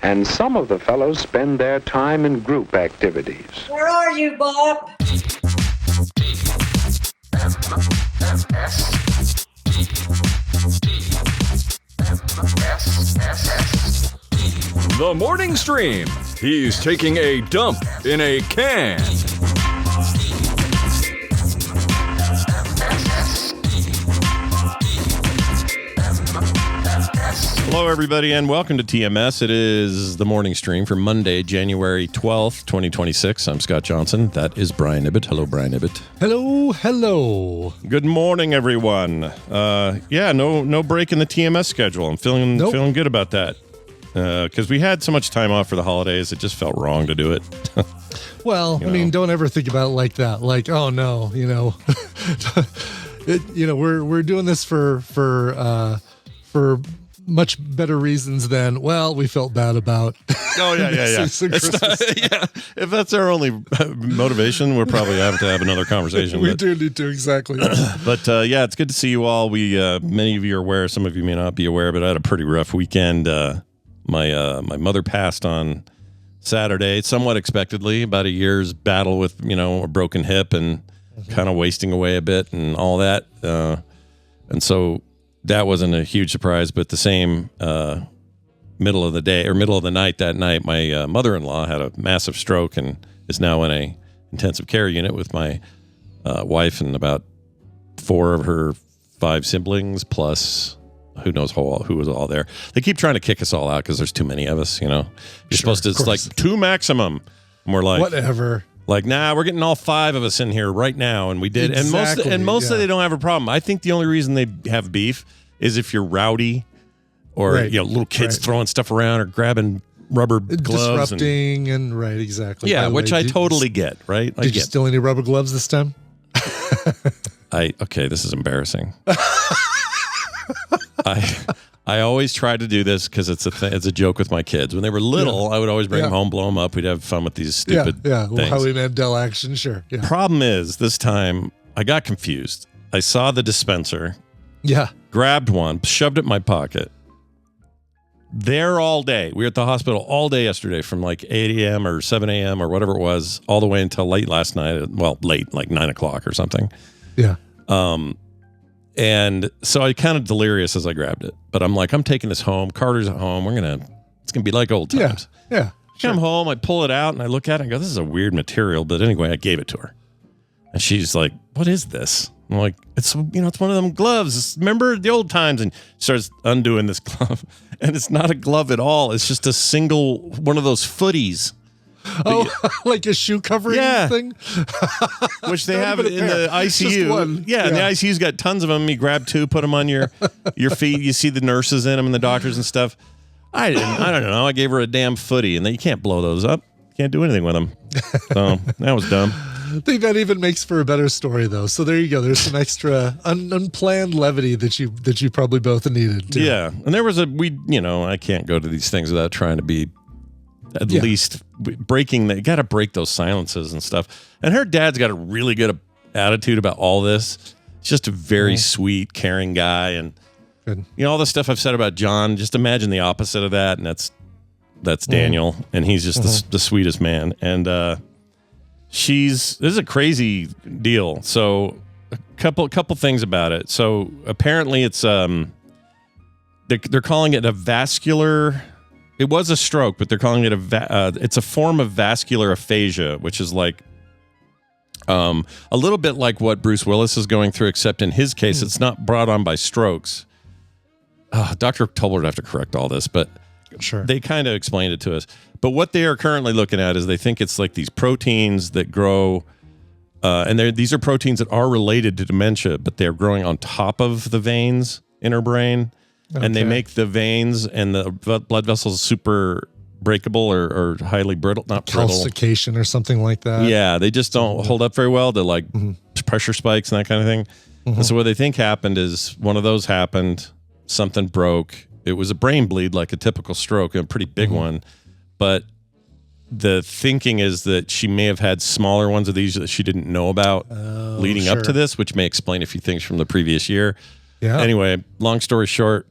And some of the fellows spend their time in group activities. Where are you, Bob? The morning stream. He's taking a dump in a can. Hello, everybody, and welcome to TMS. It is the morning stream for Monday, January 12th, 2026. I'm Scott Johnson. That is Brian Ibbett. Hello, Brian Ibbett. Hello, hello. Good morning, everyone. No break in the TMS schedule. I'm feeling good about that. Because we had so much time off for the holidays, it just felt wrong to do it. Well, don't ever think about it like that. Like, oh no, we're doing this for much better reasons than, well, we felt bad about. Oh yeah. If that's our only motivation, we'll probably have to have another conversation. We do need to, exactly. But it's good to see you all. We many of you are aware, some of you may not be aware, but I had a pretty rough weekend. My mother passed on Saturday, somewhat expectedly, about a year's battle with, a broken hip and kind of wasting away a bit and all that. And so that wasn't a huge surprise, but the same middle of the night that night, my mother-in-law had a massive stroke and is now in a intensive care unit with my wife and about 4 of her 5 siblings, plus who knows who was all there. They keep trying to kick us all out because there's too many of us, You're supposed to, it's like 2 maximum. And we're like, whatever. Like, nah, we're getting all 5 of us in here right now. And we did. Exactly, and most of they don't have a problem. I think the only reason they have beef is if you're rowdy or, little kids throwing stuff around or grabbing rubber gloves. Disrupting and right, exactly. Yeah, which I totally get, right? Did you steal any rubber gloves this time? Okay, this is embarrassing. I always try to do this because it's a joke with my kids. When they were little, I would always bring them home, blow them up. We'd have fun with these stupid things. Howie Mandel action, sure. Yeah. Problem is, this time, I got confused. I saw the dispenser. Yeah. Grabbed one, shoved it in my pocket. There all day. We were at the hospital all day yesterday from like 8 a.m. or 7 a.m. or whatever it was, all the way until late last night. Well, late, like 9 o'clock or something. Yeah. And so I kind of delirious as I grabbed it. But I'm like, I'm taking this home. Carter's at home. It's going to be like old times. Yeah. Come home, I pull it out, and I look at it and go, this is a weird material. But anyway, I gave it to her. And she's like, what is this? I'm like, it's one of them gloves. Remember the old times? And she starts undoing this glove. And it's not a glove at all. It's just a single one of those footies. Oh, like a shoe covering thing? Which they have in the ICU. Yeah, and the ICU's got tons of them. You grab 2, put them on your feet. You see the nurses in them and the doctors and stuff. I don't know. I gave her a damn footy, and then you can't blow those up. You can't do anything with them. So that was dumb. I think that even makes for a better story, though. So there you go. There's some extra unplanned levity that you probably both needed, too. Yeah, and there was I can't go to these things without trying to be at least breaking. You got to break those silences and stuff. And her dad's got a really good attitude about all this. He's just a very sweet, caring guy, and all the stuff I've said about John. Just imagine the opposite of that, and that's Daniel, and he's just the sweetest man. And this is a crazy deal. So a couple things about it. So apparently it's they're calling it a vascular. It was a stroke, but they're calling it it's a form of vascular aphasia, which is like a little bit like what Bruce Willis is going through, except in his case, it's not brought on by strokes. Dr. Tolbert would have to correct all this, but sure, they kind of explained it to us. But what they are currently looking at is they think it's like these proteins that grow, and these are proteins that are related to dementia, but they're growing on top of the veins in her brain. Okay. And they make the veins and the blood vessels super breakable or highly brittle, not calcification or something like that. Yeah, they just don't hold up very well to like pressure spikes and that kind of thing. And so what they think happened is one of those happened, something broke. It was a brain bleed, like a typical stroke, a pretty big one. But the thinking is that she may have had smaller ones of these that she didn't know about leading up to this, which may explain a few things from the previous year. Yeah. Anyway, long story short,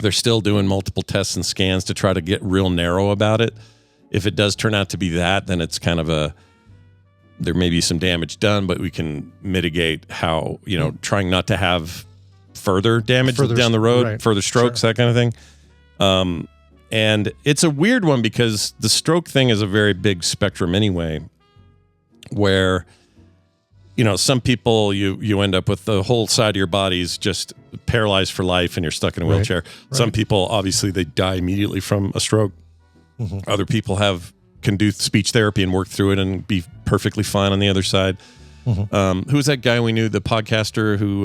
They're still doing multiple tests and scans to try to get real narrow about it. If it does turn out to be that, then it's kind of there may be some damage done, but we can mitigate how, trying not to have further damage down the road, right. further strokes, that kind of thing. And it's a weird one because the stroke thing is a very big spectrum anyway, where, some people you end up with the whole side of your body's just paralyzed for life and you're stuck in a wheelchair. Right. Some people, obviously, they die immediately from a stroke. Mm-hmm. Other people can do speech therapy and work through it and be perfectly fine on the other side. Mm-hmm. Who was that guy we knew, the podcaster who,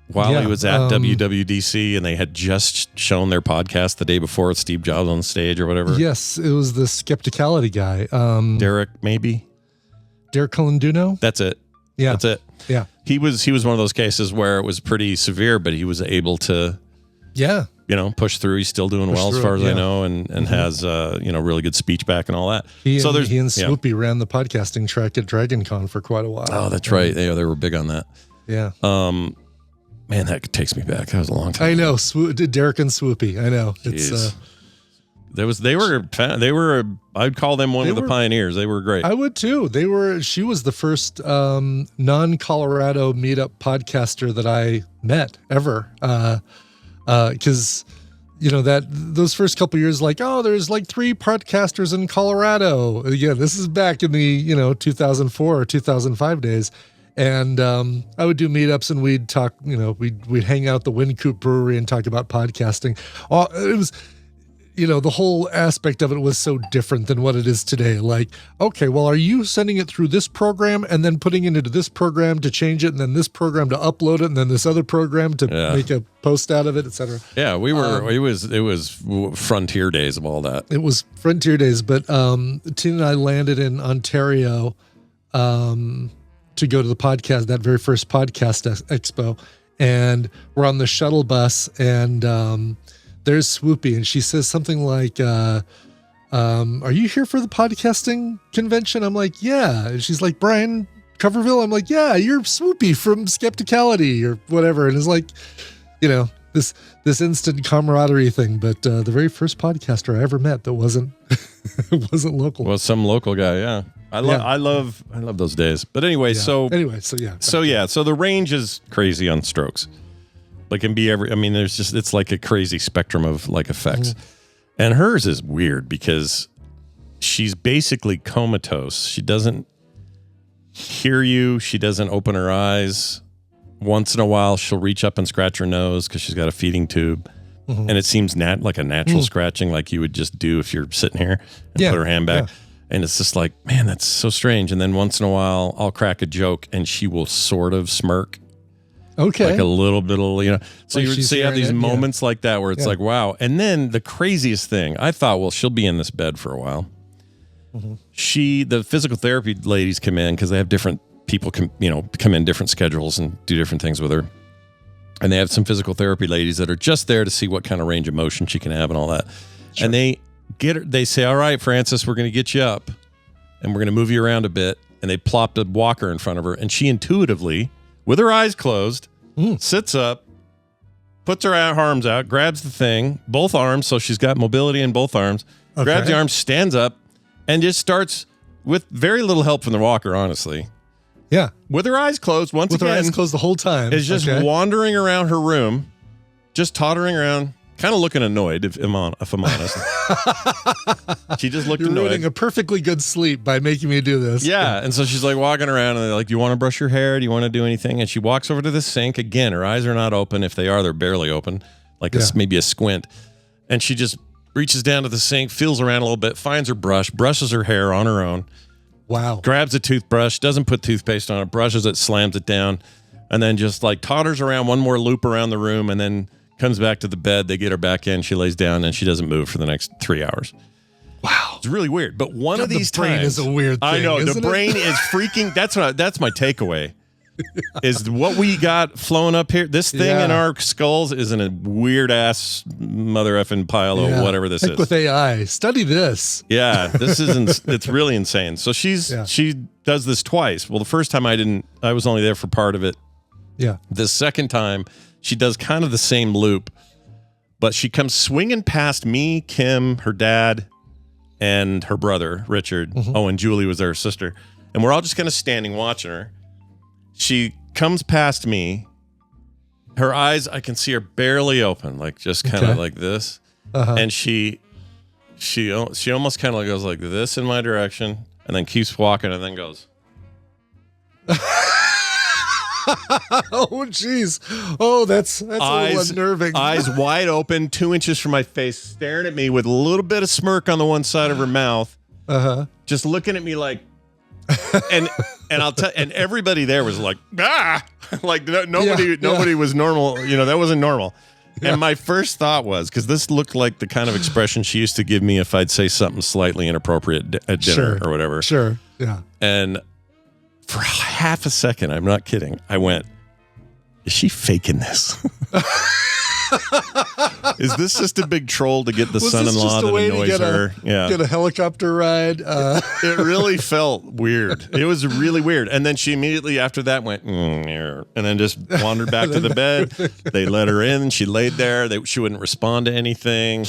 while he was at WWDC and they had just shown their podcast the day before with Steve Jobs on stage or whatever? Yes, it was the skepticality guy. Derek, maybe? Derek Colanduno? That's it. Yeah. That's it. Yeah. He was one of those cases where it was pretty severe, but he was able to push through. He's still doing well as far as I know, and has really good speech back and all that. He and Swoopy ran the podcasting track at Dragon Con for quite a while. Oh, that's right. They were big on that. Yeah. Man, that takes me back. That was a long time. I know. Derek and Swoopy. I know. Jeez. They were I'd call them one of the pioneers. They were great. I would too. She was the first non-Colorado meetup podcaster that I met ever. Because those first couple years, there's 3 podcasters in Colorado. Again, this is back in the 2004 or 2005 days. And I would do meetups and we'd talk, we'd hang out at the Wind Coop Brewery and talk about podcasting. It was, the whole aspect of it was so different than what it is today. Like, okay, well, are you sending it through this program and then putting it into this program to change it and then this program to upload it and then this other program to make a post out of it, et cetera? Yeah, we were, it was frontier days of all that. It was frontier days, but Tina and I landed in Ontario to go to the podcast, that very first podcast expo. And we're on the shuttle bus and there's Swoopy and she says something like, are you here for the podcasting convention? I'm like, yeah. And she's like, Brian Coverville? I'm like, yeah, you're Swoopy from Skepticality or whatever. And it's like, this instant camaraderie thing. But the very first podcaster I ever met that wasn't local. Well, some local guy, yeah. I love those days. But anyway, so the range is crazy on strokes. Like can be it's like a crazy spectrum of effects. Mm-hmm. And hers is weird because she's basically comatose. She doesn't hear you. She doesn't open her eyes. Once in a while, she'll reach up and scratch her nose because she's got a feeding tube. Mm-hmm. And it seems like a natural scratching like you would just do if you're sitting here and put her hand back. Yeah. And it's just like, man, that's so strange. And then once in a while, I'll crack a joke and she will sort of smirk. Okay. Like a little bit of, So you have these moments like that where it's like, wow. And then the craziest thing, I thought, well, she'll be in this bed for a while. Mm-hmm. The physical therapy ladies come in because they have different people come in different schedules and do different things with her. And they have some physical therapy ladies that are just there to see what kind of range of motion she can have and all that. Sure. And they say, all right, Francis, we're going to get you up and we're going to move you around a bit. And they plopped a walker in front of her and she intuitively, with her eyes closed, sits up, puts her arms out, grabs the thing, both arms, so she's got mobility in both arms, grabs the arm, stands up, and just starts with very little help from the walker, honestly. Yeah. With her eyes closed, once again. With her eyes closed the whole time. Is just wandering around her room, just tottering around, kind of looking annoyed, if I'm honest. She just looked annoyed. You're ruining a perfectly good sleep by making me do this. Yeah, and so she's like walking around, and they're like, do you want to brush your hair? Do you want to do anything? And she walks over to the sink. Again, her eyes are not open. If they are, they're barely open, maybe a squint. And she just reaches down to the sink, feels around a little bit, finds her brush, brushes her hair on her own. Wow. Grabs a toothbrush, doesn't put toothpaste on it, brushes it, slams it down, and then just totters around one more loop around the room, and then comes back to the bed. They get her back in. She lays down, and she doesn't move for the next 3 hours. Wow. It's really weird. But one of these times... The brain is a weird thing, I know. The brain is freaking... That's my takeaway. Is what we got flowing up here. This thing in our skulls is in a weird-ass mother effing pile of whatever this is. With AI. Study this. Yeah. This is... it's really insane. So she does this twice. Well, the first time I was only there for part of it. Yeah. The second time... She does kind of the same loop, But she comes swinging past me, Kim, her dad, and her brother, Richard. Oh, and Julie was their sister. And we're all just kind of standing watching her. She comes past me. Her eyes, I can see her barely open, like just kind of like this. And she almost kind of like goes like this in my direction and then keeps walking and then goes. Oh, geez. Oh, that's a little unnerving. Eyes wide open, 2 inches from my face, staring at me with a little bit of smirk on the one side of her mouth. Just looking at me like, and I'll tell, and everybody there was like, like nobody was normal. You know, that wasn't normal. Yeah. And my first thought was, because this looked like the kind of expression she used to give me if I'd say something slightly inappropriate at dinner or whatever. Sure. Yeah. And for half a second, I'm not kidding, I went, is she faking this? Is this just a big troll to get the son-in-law that annoys her? Get a helicopter ride? It really felt weird. It was really weird. And then she immediately after that went, and then just wandered back to the bed. They let her in. She laid there. She wouldn't respond to anything.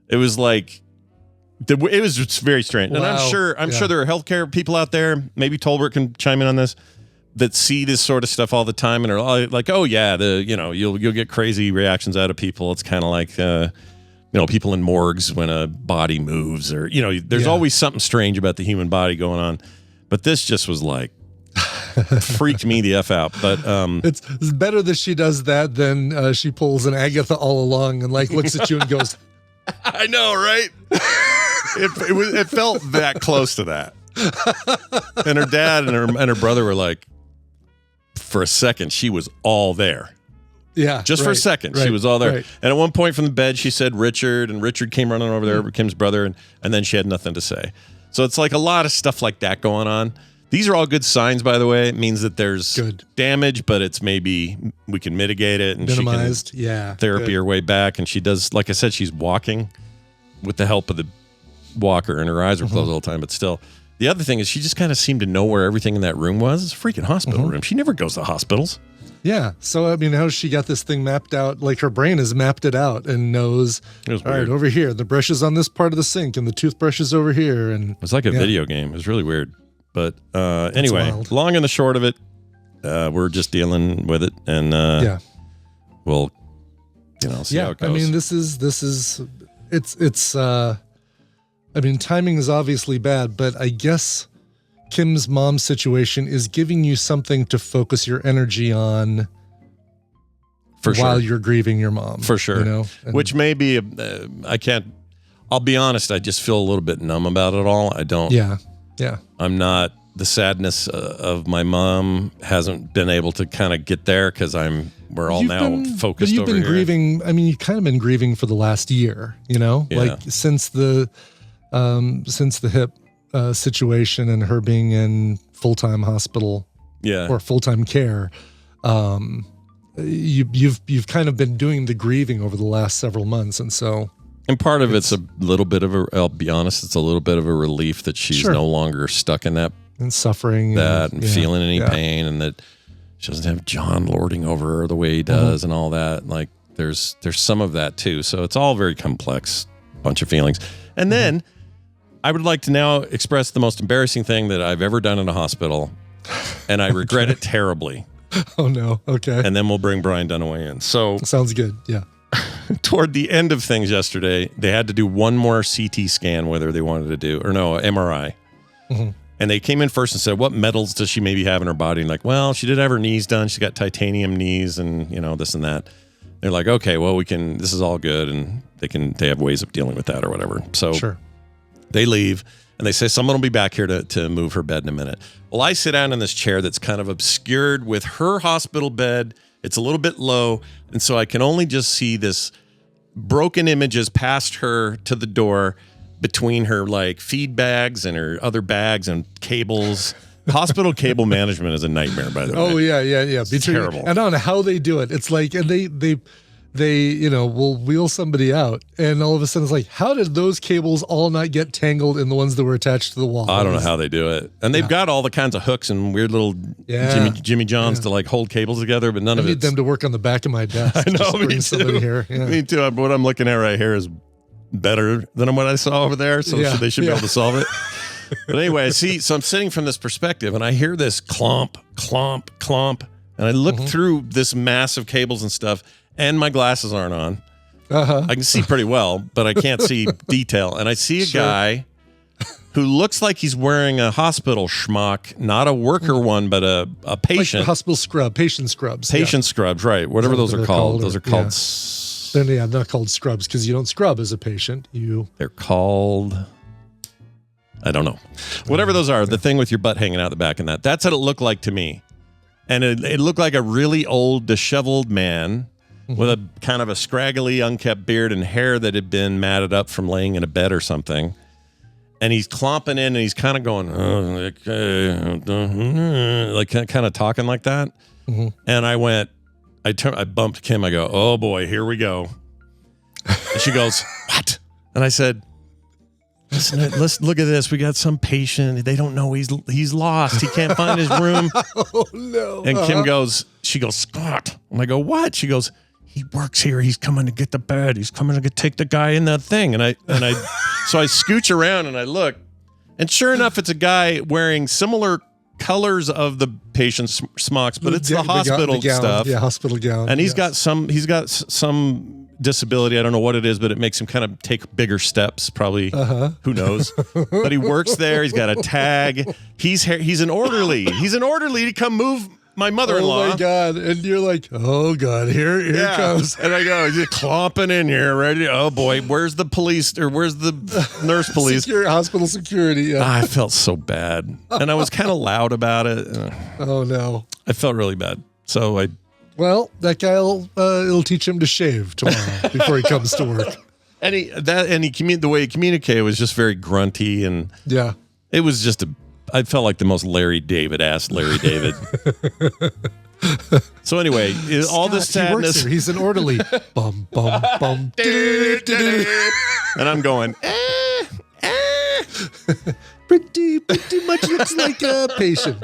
It was like, it was just very strange. Wow. And I'm sure there are healthcare people out there, maybe Tolbert can chime in on this, that see this sort of stuff all the time and are like, oh yeah, you'll get crazy reactions out of people. It's kind of like, people in morgues when a body moves or, there's always something strange about the human body going on. But this just was like, freaked me the F out. But it's better that she does that than she pulls an Agatha all along and like looks at you and goes, I know, right? It felt that close to that. And her dad and her brother were like, for a second, she was all there. Yeah. Just for a second, she was all there. Right. And at one point from the bed, she said Richard, and Richard came running over there, Kim's brother, and then she had nothing to say. So it's like a lot of stuff like that going on. These are all good signs, by the way. It means that there's damage, but it's maybe we can mitigate it. And minimized, she can therapy her way back. And she does, like I said, she's walking with the help of the walker, and her eyes are closed all the time, but still. The other thing is she just kind of seemed to know where everything in that room was. It's a freaking hospital room. She never goes to hospitals. Yeah. So, I mean, how she got this thing mapped out, like her brain has mapped it out and knows, all right, over here, the brush is on this part of the sink and the toothbrush is over here. And it's like a video game. It was really weird. But anyway, long and the short of it, we're just dealing with it. And we'll, see how it goes. I mean, I mean, timing is obviously bad, but I guess Kim's mom's situation is giving you something to focus your energy on while you're grieving your mom. For sure. Which may be, I'll be honest, I just feel a little bit numb about it all. I don't. Yeah. I'm not, the sadness of my mom hasn't been able to kind of get there because we're all now focused over here. But you've been grieving, I mean, you've kind of been grieving for the last year, like since the hip situation and her being in full-time hospital or full-time care. You've kind of been doing the grieving over the last several months. And part of it's a little bit of I'll be honest, it's a little bit of a relief that she's no longer stuck in that and suffering and feeling any pain, and that she doesn't have John lording over her the way he does and all that. Like there's some of that too. So it's all very complex bunch of feelings. And then I would like to now express the most embarrassing thing that I've ever done in a hospital, and I regret it terribly. Oh no. Okay. And then we'll bring Brian Dunaway in. So sounds good. Yeah. Toward the end of things yesterday, they had to do one more CT scan, whether they wanted to do, or no, MRI. And they came in first and said, what metals does she maybe have in her body? And like, well, she did have her knees done. She's got titanium knees and, this and that. They're like, okay, well, this is all good. And they have ways of dealing with that or whatever. So they leave and they say, someone will be back here to move her bed in a minute. Well, I sit down in this chair that's kind of obscured with her hospital bed. It's a little bit low. And so I can only just see this broken images past her to the door between her like feed bags and her other bags and cables. Hospital cable management is a nightmare, by the way. Oh yeah. It's terrible. I don't know how they do it. It's like, and they they, will wheel somebody out, and all of a sudden it's like, how did those cables all not get tangled in the ones that were attached to the wall? I don't know how they do it. And they've got all the kinds of hooks and weird little Jimmy Johns to like hold cables together, but none of it. I need them to work on the back of my desk. I know, me too. Here. Yeah. Me too. What I'm looking at right here is better than what I saw over there, so they should be able to solve it. But anyway, so I'm sitting from this perspective, and I hear this clomp, clomp, clomp, and I look through this mass of cables and stuff, and my glasses aren't on. I can see pretty well, but I can't see detail. And I see a guy who looks like he's wearing a hospital schmuck, not a worker one, but a patient. Like hospital scrub, patient scrubs. Patient scrubs, right. Whatever those are called. Those are called... They're not called scrubs because you don't scrub as a patient. They're called... I don't know. Whatever those are, the thing with your butt hanging out the back and that's what it looked like to me. And it looked like a really old, disheveled man with a kind of a scraggly, unkept beard and hair that had been matted up from laying in a bed or something. And he's clomping in and he's kind of going, like kind of talking like that. And I went, I bumped Kim. I go, oh boy, here we go. And she goes, what? And I said, listen, let's look at this. We got some patient. They don't know he's lost. He can't find his room. Oh no! And Kim goes, Scott. And I go, what? She goes, he works here. He's coming to get the bed. He's coming to take the guy in that thing. And I so I scooch around and I look, and sure enough, it's a guy wearing similar colors of the patient's smocks, but it's the hospital stuff. Yeah, hospital gown. And he's got some disability. I don't know what it is, but it makes him kind of take bigger steps. Probably, who knows? But he works there. He's got a tag. He's an orderly. He's an orderly to come move my mother-in-law. Oh my God! And you're like, oh God, here it comes. And I go, he's clomping in here, ready. Oh boy, where's the police or where's the nurse police? Hospital security. Yeah. I felt so bad, and I was kind of loud about it. Oh no! I felt really bad. So Well, that guy it'll teach him to shave tomorrow before he comes to work. And the way he communicated was just very grunty, and it was just I felt like the most Larry David. So anyway, all this sadness. He's an orderly. Bum bum bum. And I'm going. Pretty much looks like a patient.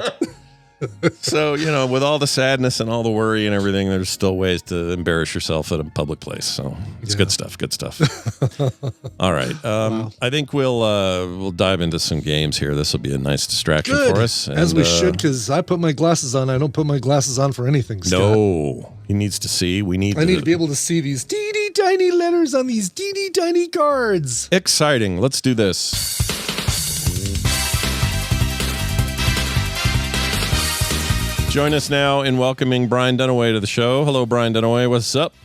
So, with all the sadness and all the worry and everything, there's still ways to embarrass yourself at a public place. So it's good stuff. All right. I think we'll dive into some games here. This will be a nice distraction for us. And, as we should, because I put my glasses on. I don't put my glasses on for anything, Scott. No, he needs to see. I need to be able to see these teeny tiny letters on these teeny tiny cards. Exciting. Let's do this. Join us now in welcoming Brian Dunaway to the show. Hello, Brian Dunaway. What's up?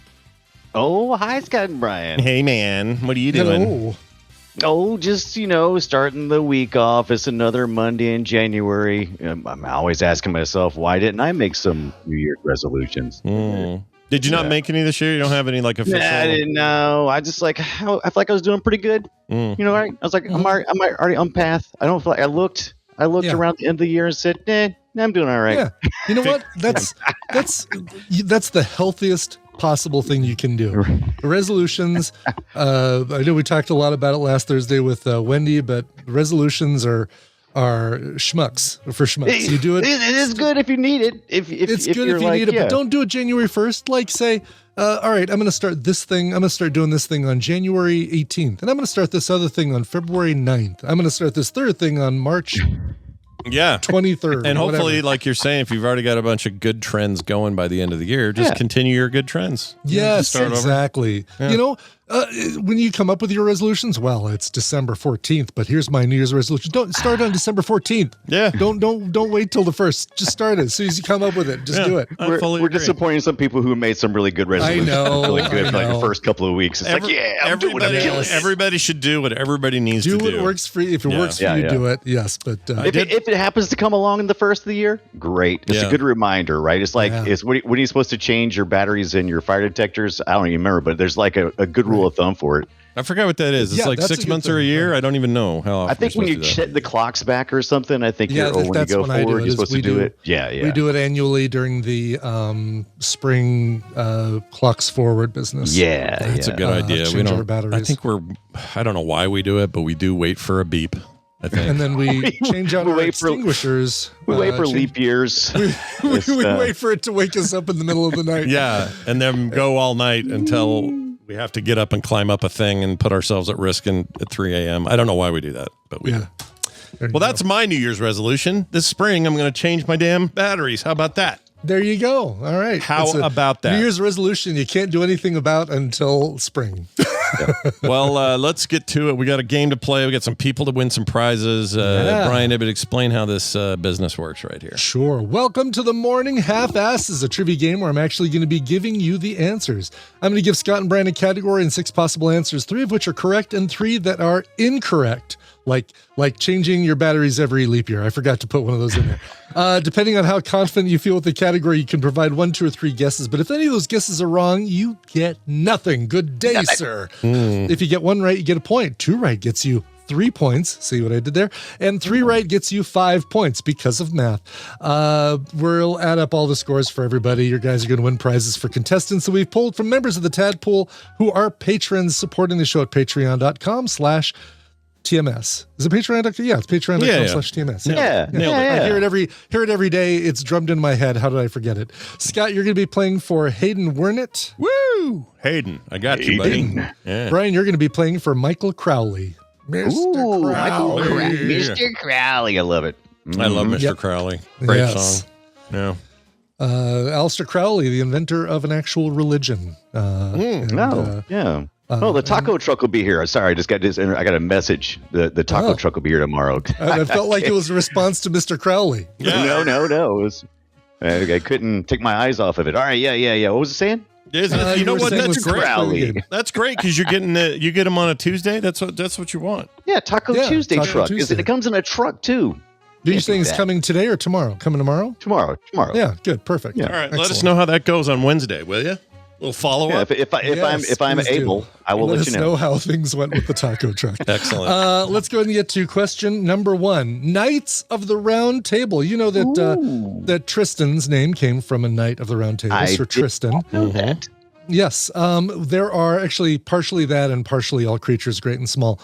Oh, hi, Scott and Brian. Hey, man. What are you doing? Hello. Oh, just, starting the week off. It's another Monday in January. I'm always asking myself, why didn't I make some New Year's resolutions? Did you not make any this year? You don't have any official? I didn't know. I just I feel like I was doing pretty good. Right? I was like, I'm already on path. I don't feel like I looked around the end of the year and said, I'm doing all right. Yeah. You know what? That's the healthiest possible thing you can do. Resolutions. I know we talked a lot about it last Thursday with Wendy, but resolutions are schmucks for schmucks. You do it. It is good if you need it. It's good if you need it, but don't do it January 1st. Like say, all right, I'm going to start this thing. I'm going to start doing this thing on January 18th, and I'm going to start this other thing on February 9th. I'm going to start this third thing on March 23rd. And hopefully, whatever. like you're saying, if you've already got a bunch of good trends going by the end of the year, just continue your good trends. Yes, exactly. Yeah. When you come up with your resolutions, well, it's December 14th, but here's my New Year's resolution. Don't start on December 14th. Yeah. Don't wait till the 1st. Just start it. As soon as you come up with it, just do it. We're disappointing some people who made some really good resolutions. I know. Really good for the first couple of weeks. It's everybody should do what everybody needs to do. Do what works for you. If it works for you, do it. Yes, but if it happens to come along in the first of the year, great. It's a good reminder, right? It's like when are you supposed to change your batteries in your fire detectors? I don't even remember, but there's like a good rule rule of thumb for it. I forgot what that is. It's like that's 6 months or a year. I don't even know how often. I think when you set the clocks back or something, I think when you go forward, you're supposed to do it. Yeah. We do it annually during the spring clocks forward business. Yeah. That's a good idea. We Change our don't. batteries. I don't know why we do it, but we do wait for a beep. I think. And then we change out our extinguishers. We wait for leap years. We wait for it to wake us up in the middle of the night. Yeah, and then go all night until we have to get up and climb up a thing and put ourselves at risk at 3 a.m. I don't know why we do that, but we do. Well, that's my New Year's resolution. This spring, I'm going to change my damn batteries. How about that? There you go. All right. How about that? New Year's resolution you can't do anything about until spring. Well, let's get to it. We got a game to play. We got some people to win some prizes. Brian, Ibbett, explain how this business works right here. Sure. Welcome to the Morning Half-Asses, a trivia game where I'm actually going to be giving you the answers. I'm going to give Scott and Brian a category and 6 possible answers, 3 of which are correct and 3 that are incorrect. Like changing your batteries every leap year. I forgot to put one of those in there. Depending on how confident you feel with the category, you can provide 1, 2, or 3 guesses. But if any of those guesses are wrong, you get nothing. Good day, sir. If you get 1 right, you get a point. 2 right gets you 3 points. See what I did there? And 3 right gets you 5 points because of math. We'll add up all the scores for everybody. Your guys are going to win prizes for contestants that we've pulled from members of the Tadpool who are patrons supporting the show at patreon.com/TMS. Is it Patreon.com? Yeah, it's Patreon.com/TMS. Yeah. I hear it every day. It's drummed in my head. How did I forget it? Scott, you're going to be playing for Hayden Wernett. Woo! Hayden, I got you, buddy. Yeah. Brian, you're going to be playing for Michael Crowley. Mr. Crowley. Mr. Crowley. I love it. I love Mr. Crowley. Great song. Yeah. Aleister Crowley, the inventor of an actual religion. The taco truck will be here. Sorry, I just got this. I got a message. The taco truck will be here tomorrow. I felt like it was a response to Mr. Crowley. Yeah. No. It was, I couldn't take my eyes off of it. All right, yeah. What was it saying? You know what? That's great. Crowley. That's great because you're getting you get them on a Tuesday. That's what you want. Yeah, Taco Tuesday truck. It comes in a truck too. Do you think it's coming today or tomorrow? Coming tomorrow? Tomorrow. Yeah, good, perfect. Yeah. All right, let us know how that goes on Wednesday, will you? We'll follow up. If I'm able, I will let you know. Let us know how things went with the taco truck. Excellent. Let's go ahead and get to question number 1. Knights of the Round Table. You know that that Tristan's name came from a Knight of the Round Table, Sir Tristan. Know that. Yes, there are actually partially that and partially all creatures, great and small.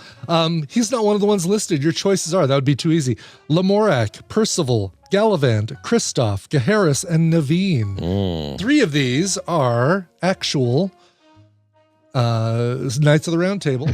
He's not one of the ones listed. Your choices are, that would be too easy. Lamorak, Percival, Gallivant, Kristoff, Gaheris, and Naveen. 3 of these are actual Knights of the Round Table.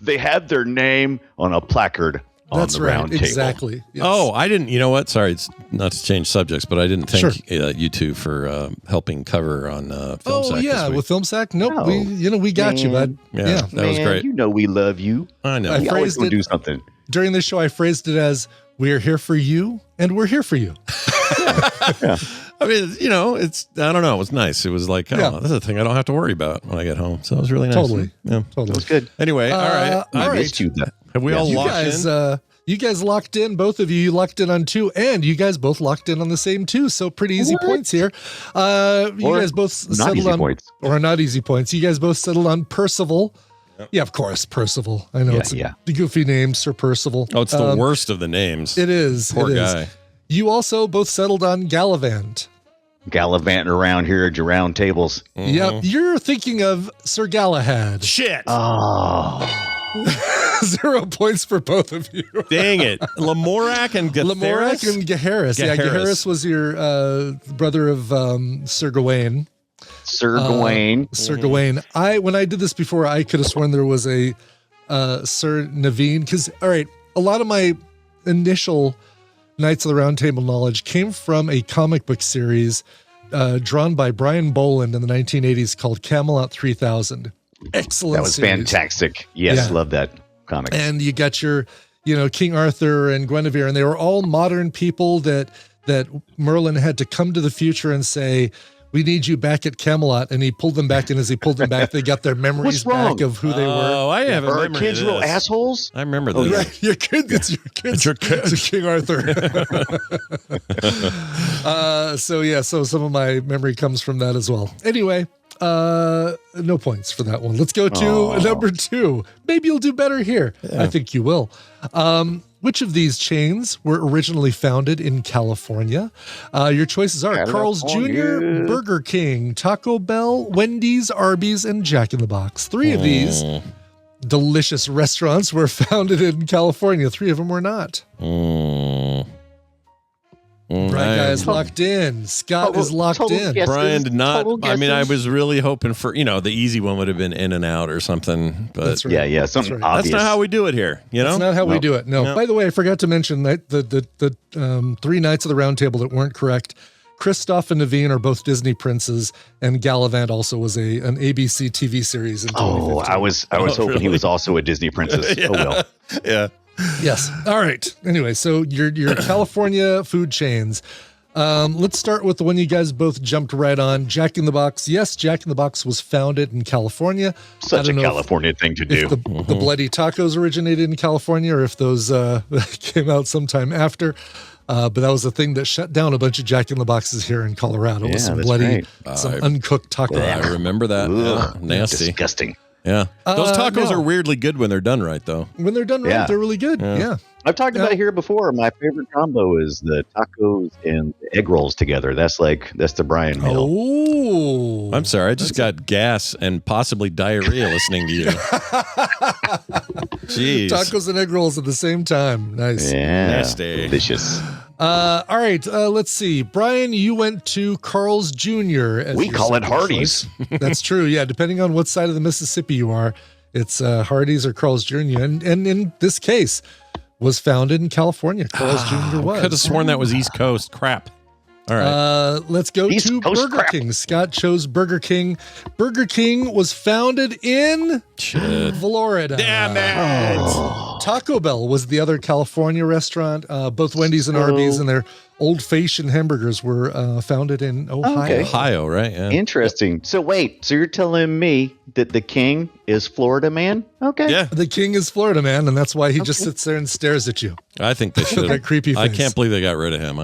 They have their name on a placard. That's the right. round table. Exactly. Yes. Oh, I didn't. You know what? Sorry, it's not to change subjects, but I didn't thank you two for helping cover on Film Sack. Yeah, with Film Sack. Nope. We got you, bud. Yeah, that was great. You know we love you. I know. We always gonna do something. During this show, I phrased it as "We're here for you, and we're here for you." Yeah. I mean, it's, I don't know. It was nice. It was like, this is a thing I don't have to worry about when I get home. So it was really nice. Totally. Yeah. Totally. It was good. Anyway, all right. I missed you. Have we all locked in? You guys locked in, both of you. You locked in on 2, and you guys both locked in on the same 2. So pretty easy points here. You guys both settled on points. Or not easy points. You guys both settled on Percival. Yep. Yeah, of course, Percival. I know it's a goofy name, Sir Percival. Oh, it's the worst of the names. It is. Poor guy. You also both settled on Gallivant. Gallivanting around here at your round tables. Mm-hmm. Yep, you're thinking of Sir Galahad. Shit. Oh. 0 points for both of you. Dang it. Lamorak and Gaheris? Lamorak and Gaheris. Yeah, Gaheris was your brother of Sir Gawain. Sir Gawain. Sir Gawain. When I did this before, I could have sworn there was a Sir Naveen. Because, all right, a lot of my initial Knights of the Round Table knowledge came from a comic book series drawn by Brian Boland in the 1980s called Camelot 3000. Excellent. That was series. Fantastic. Yes, love that comic. And you got your, King Arthur and Guinevere, and they were all modern people that Merlin had to come to the future and say, we need you back at Camelot. And he pulled them back. And as he pulled them back, they got their memories back of who they were. Oh, I have a Are our memory kids of real this. assholes? I remember this. Right, your kids. It's your kids. It's your kids. It's King Arthur. So some of my memory comes from that as well. Anyway, no points for that one. Let's go to number 2. Maybe you'll do better here. I think you will. Which of these chains were originally founded in California? Your choices are Carl's Jr., Burger King, Taco Bell, Wendy's, Arby's, and Jack in the Box. 3 of these delicious restaurants were founded in California. 3 of them were not. Brian guy is locked in. Scott is locked in. Guesses, Brian did not. I mean, I guesses. was really hoping for, the easy one would have been In and Out or something. But That's right. Yeah, something right. obvious. that's not how we do it here. That's not how we do it. No. No. By the way, I forgot to mention that the 3 Knights of the Round Table that weren't correct. Kristoff and Naveen are both Disney princes, and Gallivant also was an ABC TV series in 2015. I was hoping really? he was also a Disney princess. Yeah. Oh well. Yeah. Yes. All right. Anyway, so your California food chains. Let's start with the one you guys both jumped right on. Jack in the Box. Yes, Jack in the Box was founded in California. Such a California thing to do. If the bloody tacos originated in California, or if those came out sometime after. But that was the thing that shut down a bunch of Jack in the Boxes here in Colorado. Yeah, some that's bloody, right. some uncooked taco. I remember that. Ugh, Yeah, nasty. Disgusting. Yeah. Those tacos no. are weirdly good when they're done right, though. When they're done right, Yeah. they're really good. Yeah. I've talked about it here before. My favorite combo is the tacos and the egg rolls together. That's the Brian meal. Oh. I'm sorry. I just got gas and possibly diarrhea listening to you. Jeez. Tacos and egg rolls at the same time. Nice. Yeah. Nasty. Delicious. All right. Let's see. Brian, you went to Carl's Jr. as We your call it second Hardee's. choice. That's true. Yeah. Depending on what side of the Mississippi you are, it's Hardee's or Carl's Jr. And in this case, was founded in California. Carl's Jr. was. Could have sworn that was East Coast. Crap. All right. Let's go East to Coast Burger crap. King. Scott chose Burger King. Burger King was founded in Shit. Florida. Damn it. Taco Bell was the other California restaurant. Both Wendy's and Arby's and their old-fashioned hamburgers were founded in Ohio. Okay. Ohio, right? Yeah. Interesting. So wait, so you're telling me that the king is Florida man? Okay. Yeah. The king is Florida man, and that's why he just sits there and stares at you. I think they should. That creepy I face. can't believe they got rid of him.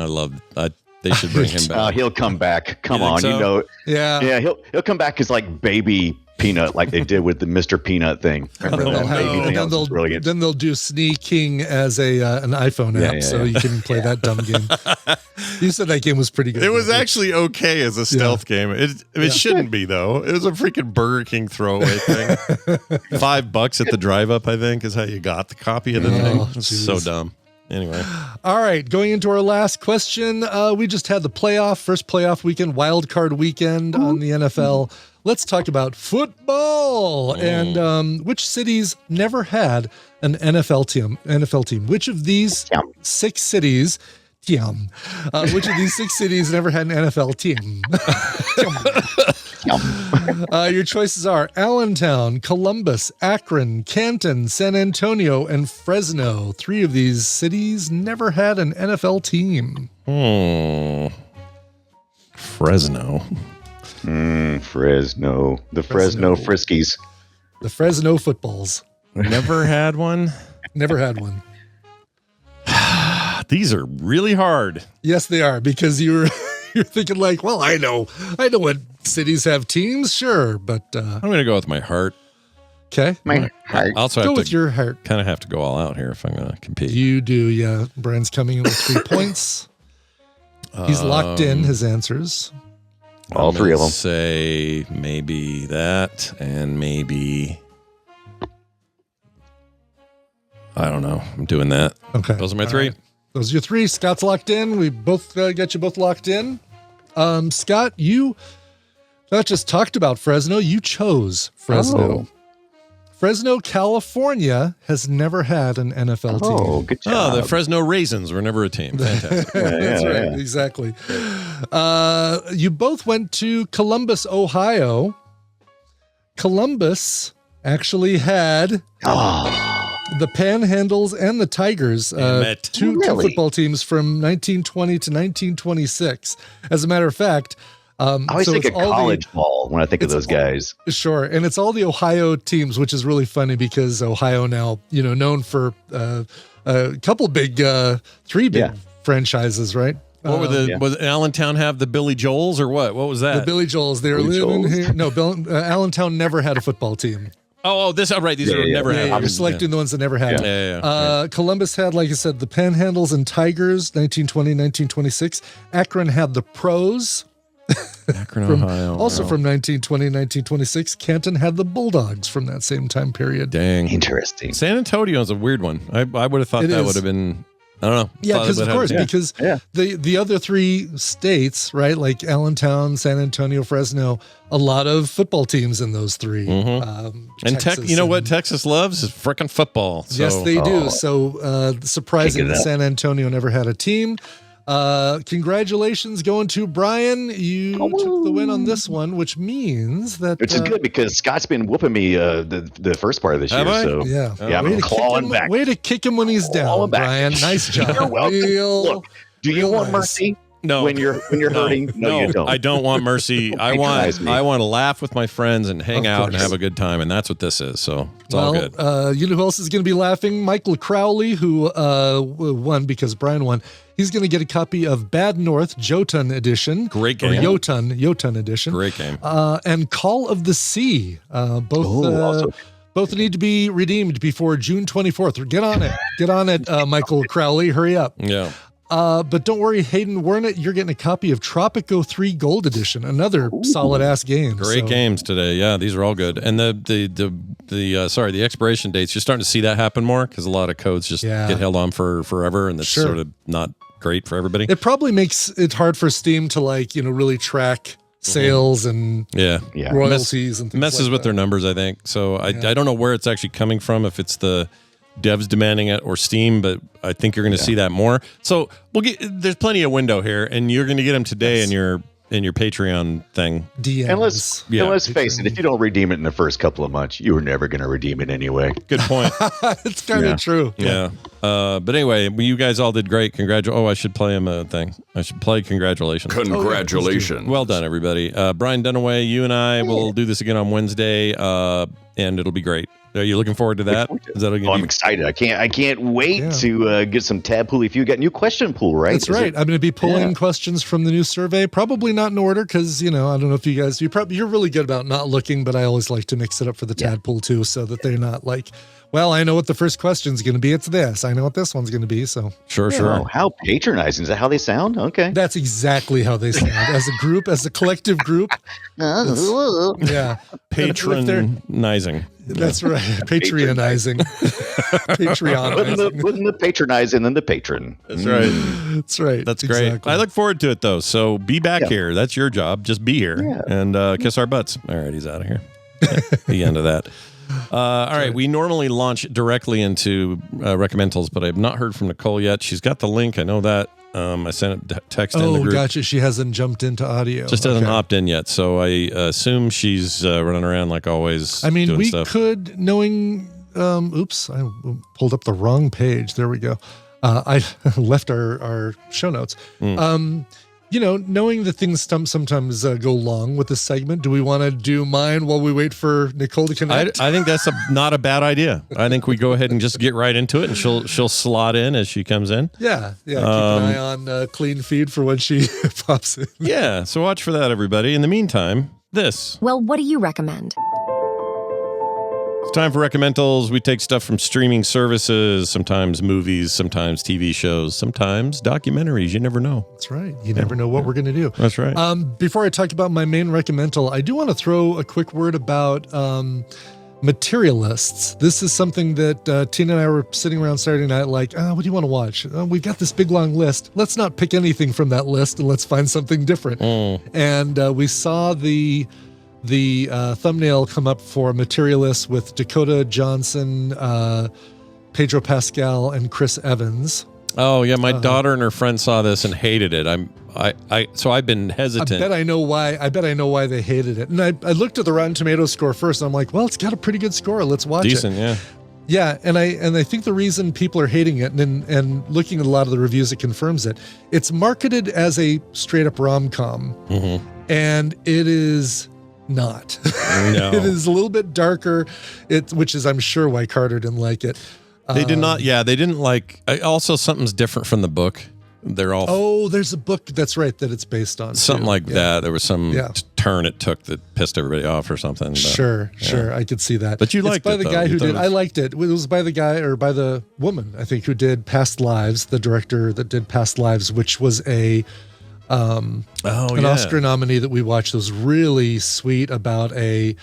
They should bring him back. He'll come back. Come You think on, so? you know. Yeah. Yeah, he'll come back as like baby Peanut, like they did with the Mr. Peanut thing. Remember They'll that have- baby thing? That then, was brilliant. then they'll do Sneaking as an iPhone app, Yeah, so you can play that dumb game. You said that game was pretty good. It was Matthew. actually okay as a stealth game. It shouldn't be, though. It was a freaking Burger King throwaway thing. $5 at the drive up, I think, is how you got the copy of the thing. It's so geez. dumb. Anyway. All right, going into our last question. We just had the first playoff weekend, wild card weekend on the NFL. Let's talk about football and which cities never had an NFL team. Which of these 6 cities? Which of these 6 cities never had an NFL team? Your choices are Allentown, Columbus, Akron, Canton, San Antonio, and Fresno. 3 of these cities never had an NFL team. Fresno. Fresno. The Fresno Friskies. The Fresno Footballs. Never had one. Never had one. These are really hard. Yes, they are, because you're thinking like, well, I know what cities have teams, sure, but I'm going to go with my heart. okay. My heart. I also Go have with to your heart. kind of have to go all out here if I'm going to compete. You do, yeah. Brian's coming in with 3 points. He's locked in his answers. All 3 of them. Say maybe that and maybe. I don't know. I'm doing that. Okay. Those are my All 3. right. Those are your 3. Scott's locked in. We both got you both locked in. Scott, you not just talked about Fresno, you chose Fresno. Oh. Fresno, California has never had an NFL team. Oh, good job. Oh, the Fresno Raisins were never a team. Fantastic. That's yeah, right. yeah. Exactly. You both went to Columbus, Ohio. Columbus actually had the Panhandles and the Tigers, Damn it. two Really? football teams from 1920 to 1926. As a matter of fact, I always think of college ball when I think of those guys. Sure. And it's all the Ohio teams, which is really funny because Ohio now, known for a couple big, three big franchises, right? What were was Allentown have the Billy Joels or what? What was that? The Billy Joels. They're living here. No, Allentown never had a football team. Right. These are never had. I'm selecting the ones that never had. Columbus had, like I said, the Panhandles and Tigers, 1920, 1926. Akron had the Pros. Akron, Ohio. Also from 1920, 1926. Canton had the Bulldogs from that same time period. Dang. Interesting. San Antonio is a weird one. I would have thought that would have been... I don't know. Yeah, because the other three states, right, like Allentown, San Antonio, Fresno, a lot of football teams in those three. And you know what Texas loves is frickin' football. So. Yes, they do. So surprising that San Antonio never had a team. Congratulations going to Brian. You took the win on this one, which means that which is good because Scott's been whooping me the first part of this year. So I'm clawing back. Way to kick him when he's down, Brian. Nice job. You're welcome. Look, do you want mercy? No. When you're hurting? No, you don't. I don't want mercy. I want to laugh with my friends and hang out and have a good time, and that's what this is. So it's all good. You know who else is going to be laughing? Michael Crowley, who won because Brian won. He's going to get a copy of Bad North Jotun edition. Great game. Or Jotun edition. Great game. And Call of the Sea. Both need to be redeemed before June 24th. Get on it. Get on it, Michael Crowley. Hurry up. Yeah. But don't worry, Hayden Wernick, you're getting a copy of Tropico 3 Gold Edition, another solid-ass game. Great games today. Yeah, these are all good. And the expiration dates, you're starting to see that happen more because a lot of codes just get held on for forever, and that's sort of not great for everybody. It probably makes it hard for Steam to really track sales and royalties and things messes with their numbers, I think. So I don't know where it's actually coming from, if it's the devs demanding it or Steam, but I think you're going to see that more. So there's plenty of window here, and you're going to get them today in your Patreon thing. DMs. And let's face it, if you don't redeem it in the first couple of months, you were never going to redeem it anyway. Good point. It's kind of true. Yeah. But anyway, you guys all did great. I should play him a thing. I should play congratulations. Congratulations. Well done, everybody. Brian Dunaway, you and I will do this again on Wednesday, and it'll be great. Are you looking forward to that? Is that I'm excited. I can't wait to get some tab pool. If you got a new question pool, right? That's right. I'm going to be pulling questions from the new survey. Probably not in order because, I don't know if you guys, you're really good about not looking, but I always like to mix it up for the tadpole too, so that they're not like, well, I know what the first question's going to be. It's this. I know what this one's going to be. So sure. Oh, how patronizing. Is that how they sound? Okay. That's exactly how they sound as a group, as a collective group. Patronizing. That's right. Patreonizing. Patreonizing. Putting the patronizing in the patron. That's right. That's right. That's great. Exactly. I look forward to it though. So be back here. That's your job. Just be here and kiss our butts. All right. He's out of here. The end of that. All right. We normally launch directly into recommendals, but I have not heard from Nicole yet. She's got the link. I know that. I sent a text in the group. Oh, gotcha. She hasn't jumped into audio. Just hasn't hopped in yet. So I assume she's running around like always. I mean, doing we stuff. could, knowing, oops, I pulled up the wrong page. There we go. I left our show notes. Knowing that things sometimes go long with this segment, do we want to do mine while we wait for Nicole to connect? I think that's not a bad idea. I think we go ahead and just get right into it, and she'll slot in as she comes in. Yeah. Keep an eye on clean feed for when she pops in. Yeah, so watch for that, everybody. In the meantime, this. Well, what do you recommend? It's time for recommendals. We take stuff from streaming services, sometimes movies, sometimes TV shows, sometimes documentaries. You never know. That's right. You never know what we're going to do. That's right. Before I talk about my main recommendal, I do want to throw a quick word about materialists. This is something that Tina and I were sitting around Saturday night like, what do you want to watch? We've got this big, long list. Let's not pick anything from that list and let's find something different. And we saw the thumbnail come up for Materialist with Dakota Johnson, Pedro Pascal, and Chris Evans. Oh yeah, my daughter and her friend saw this and hated it. So I've been hesitant. I bet I know why they hated it. And I looked at the Rotten Tomatoes score first, and I'm like, well, it's got a pretty good score. Let's watch it. Decent, yeah. Yeah, and I think the reason people are hating it, and looking at a lot of the reviews, it confirms it. It's marketed as a straight up rom-com, and it is not. No. It is a little bit darker, which is, I'm sure, why Carter didn't like it. They did not. Yeah, they didn't like. Also, something's different from the book. They're all. Oh, there's a book that's right that it's based on. Something too. like that. There was some Yeah. turn it took that pissed everybody off or something. But, Sure, I could see that. But you liked it's by it, the though. guy You who thought did. it was- I liked it. It was by the guy or by the woman, I think, who did Past Lives, the director that did Past Lives, which was an Oscar nominee that we watched. That was really sweet about a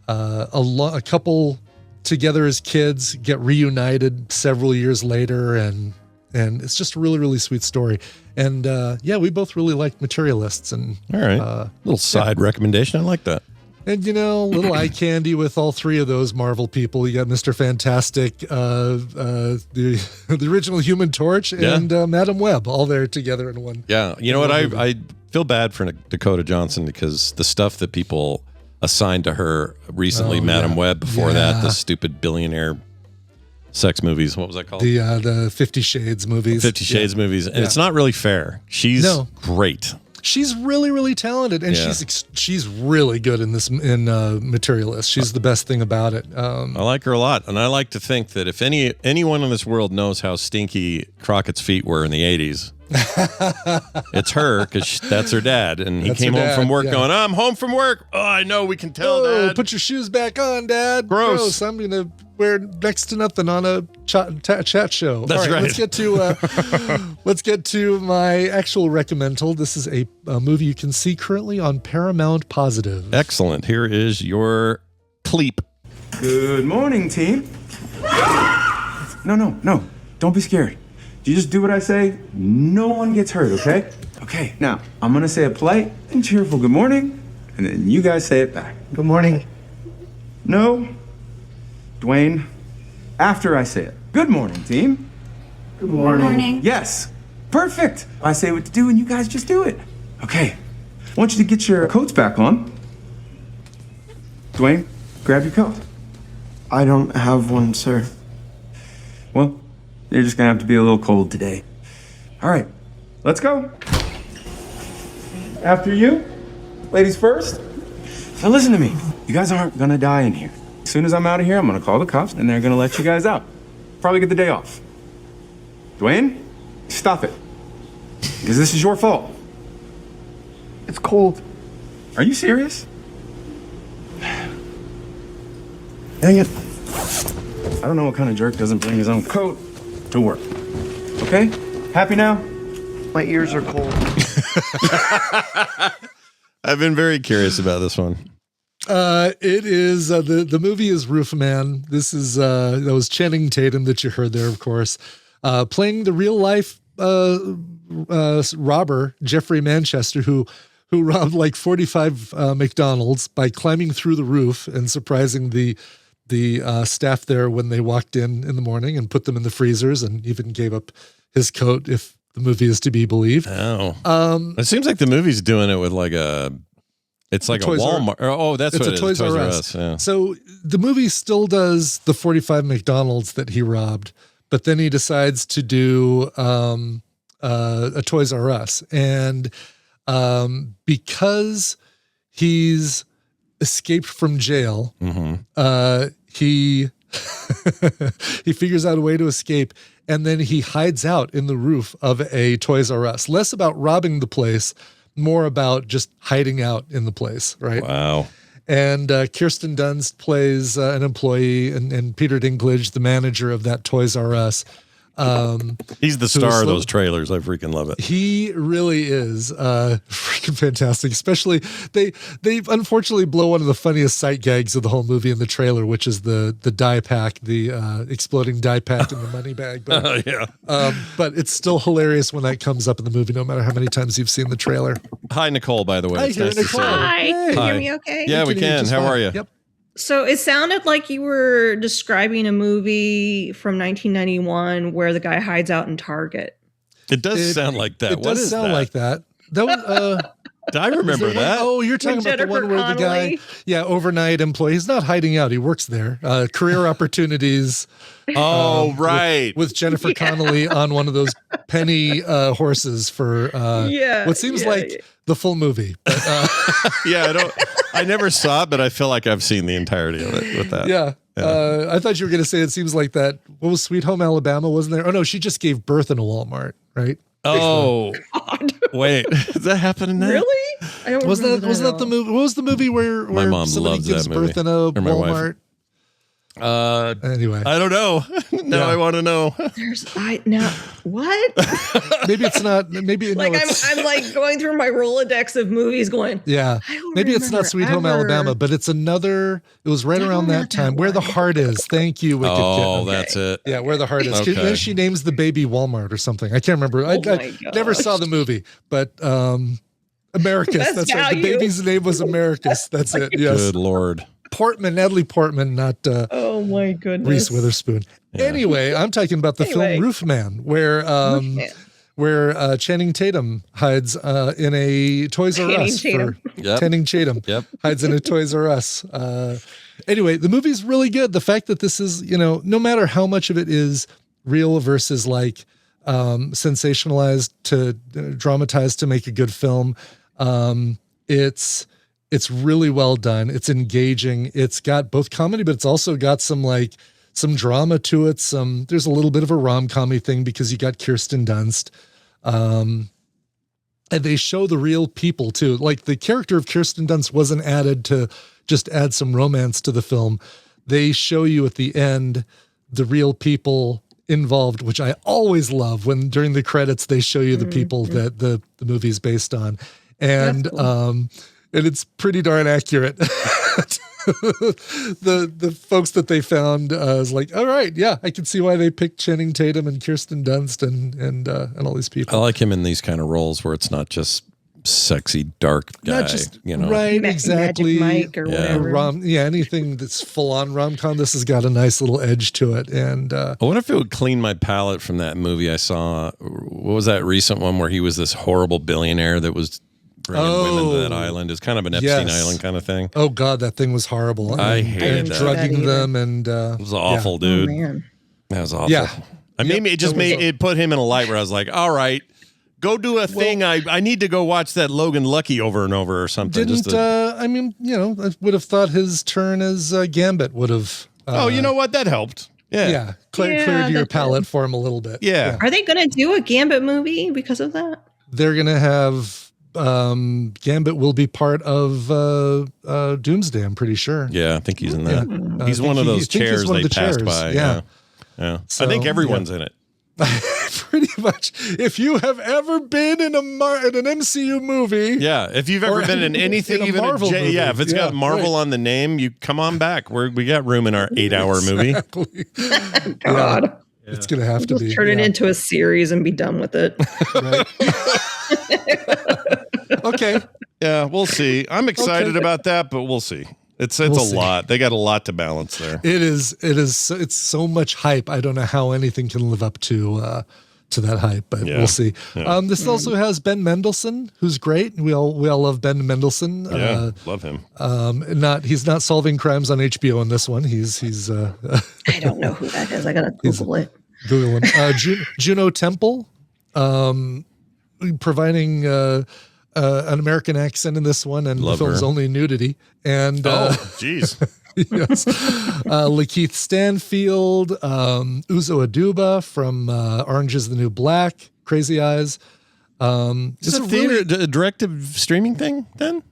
couple together as kids get reunited several years later, and it's just a really, really sweet story. And we both really liked Materialists. And All right, little side recommendation. I like that. And little eye candy with all three of those Marvel people. You got Mr. Fantastic, the original Human Torch, and Madam Web, all there together in one. Yeah, you know what? I feel bad for Dakota Johnson because the stuff that people assigned to her recently, Madam Web. Before that, the stupid billionaire sex movies. What was that called? The 50 Shades movies. 50 Shades movies, and it's not really fair. She's great. She's really, really talented, and she's really good in Materialist. She's the best thing about it. I like her a lot, and I like to think that if anyone in this world knows how stinky Crockett's feet were in the 80s, it's her, because that's her dad, and he came home from work going, "I'm home from work. Oh, I know, we can tell, Dad. Put your shoes back on, Dad. Gross. I'm gonna wear next to nothing on a chat show." That's right. Let's get to my actual recommendal. This is a movie you can see currently on Paramount Positive. Excellent. Here is your Cleep. Good morning, team. No. Don't be scared. You just do what I say. No one gets hurt, okay? Okay, now, I'm gonna say a polite and cheerful good morning, and then you guys say it back. Good morning. No, Dwayne, after I say it. Good morning, team. Good morning. Yes, perfect. I say what to do, and you guys just do it. Okay, I want you to get your coats back on. Dwayne, grab your coat. I don't have one, sir. Well, you're just gonna have to be a little cold today. All right, let's go. After you, ladies first. Now listen to me. You guys aren't gonna die in here. As soon as I'm out of here, I'm gonna call the cops and they're gonna let you guys out. Probably get the day off. Dwayne, stop it. Because this is your fault. It's cold. Are you serious? Dang it. I don't know what kind of jerk doesn't bring his own coat to work. Okay? Happy now? My ears are cold. I've been very curious about this one. It is the movie is Roof Man. This is that was Channing Tatum that you heard there, of course, playing the real life robber Jeffrey Manchester, who robbed like 45 McDonald's by climbing through the roof and surprising the staff there when they walked in the morning, and put them in the freezers, and even gave up his coat, if the movie is to be believed. Oh, it seems like the movie's doing it with like it's like a Walmart. That's what it is. Toys R Us. Yeah. So the movie still does the 45 McDonald's that he robbed, but then he decides to do a Toys R Us, and because he's escaped from jail, he he figures out a way to escape, and then he hides out in the roof of a Toys R Us. Less about robbing the place, more about just hiding out in the place, right? Wow. And Kirsten Dunst plays an employee, and Peter Dinklage, the manager of that Toys R Us. He's the star of those trailers. I freaking love it. He really is freaking fantastic. Especially they unfortunately blow one of the funniest sight gags of the whole movie in the trailer, which is the die pack, the exploding die pack in the money bag. But, but it's still hilarious when that comes up in the movie, no matter how many times you've seen the trailer. Hi, Nicole. By the way, Hi, it's nice to see you. Hi. Hey. Can you Hi. hear me okay? Yeah, we can. How are you? Yep. So it sounded like you were describing a movie from 1991 where the guy hides out in Target. It does sound like that. It does sound like that. That was I remember that. Oh, you're talking about the one where the guy, overnight employee. He's not hiding out. He works there. Career opportunities. Oh, right. With Jennifer Connelly on one of those penny horses for what seems like the full movie. But, I never saw it, but I feel like I've seen the entirety of it with that. Yeah. I thought you were going to say it seems like that. What was Sweet Home Alabama? Wasn't there? Oh, no, she just gave birth in a Walmart, right? Oh, wait, is that happening now? Really? I don't wasn't that the movie? What was the movie where my mom somebody loves gives that movie. birth in a Walmart? Anyway, I don't know. Now I want to know. What? Maybe it's not. Maybe like I'm like going through my Rolodex of movies, going. Yeah, maybe it's not Sweet Home Alabama, but it's another. It was right around that time. Where the Heart Is. Thank you, Wicked Kid. Oh, that's it. Yeah, Where the Heart Is. Okay. Then she names the baby Walmart or something. I can't remember. I never saw the movie, but Americus. That's right. The baby's name was Americus. That's it. Yes. Good Lord. Natalie Portman, not oh my goodness, Reese Witherspoon. Yeah. Anyway, I'm talking about the film Roofman, where Channing Tatum hides in a Toys R Us. Channing Tatum hides in a Toys R Us. Anyway, the movie's really good. The fact that this is, no matter how much of it is real versus like sensationalized to dramatized to make a good film, it's really well done. It's engaging. It's got both comedy, but it's also got some drama to it. There's a little bit of a rom-com-y thing because you got Kirsten Dunst. And they show the real people too. Like the character of Kirsten Dunst wasn't added to just add some romance to the film. They show you at the end the real people involved, which I always love when during the credits they show you the people that the movie is based on. And and it's pretty darn accurate. The folks that they found is like, all right, yeah, I can see why they picked Channing Tatum and Kirsten Dunst and all these people. I like him in these kind of roles where it's not just sexy dark guy, not just right, exactly. Magic Mike or whatever. Anything that's full on rom-com. This has got a nice little edge to it. And I wonder if it would clean my palate from that movie I saw. What was that recent one where he was this horrible billionaire that was bringing women to that island? Is kind of an Epstein Island kind of thing. Oh God, that thing was horrible. I hated that. Drugging them and it was awful, dude. Oh, man. That was awful. Yeah. It put him in a light where I was like, all right, go do a thing. I need to go watch that Logan Lucky over and over or something. I would have thought his turn as Gambit would have. You know what? That helped. Yeah. Cleared your palate for him a little bit. Yeah. Are they going to do a Gambit movie because of that? They're going to have Gambit will be part of Doomsday, I'm pretty sure. Yeah, I think he's in that. He's one of those chairs they passed by. Yeah. So, I think everyone's in it. Pretty much. If you have ever been in an MCU movie. Yeah, if you've ever been in anything, in even Marvel movie. Yeah, if it's got Marvel on the name, you come on back. We got room in our 8-hour movie. God. Yeah. It's going to have to be. Turn it into a series and be done with it. Okay. Yeah, we'll see. I'm excited about that, but we'll see. It's a lot. They got a lot to balance there. It is. It's so much hype. I don't know how anything can live up to that hype, but we'll see. Yeah. This also has Ben Mendelsohn, who's great. We all love Ben Mendelsohn. Yeah, love him. He's not solving crimes on HBO in this one. He's I don't know who that is. I gotta Google it. Google him. Juno Temple, providing an American accent in this one, and the film's only nudity. And jeez. Yes. Lakeith Stanfield, Uzo Aduba from Orange is the New Black, Crazy Eyes. Is it a directive streaming thing then?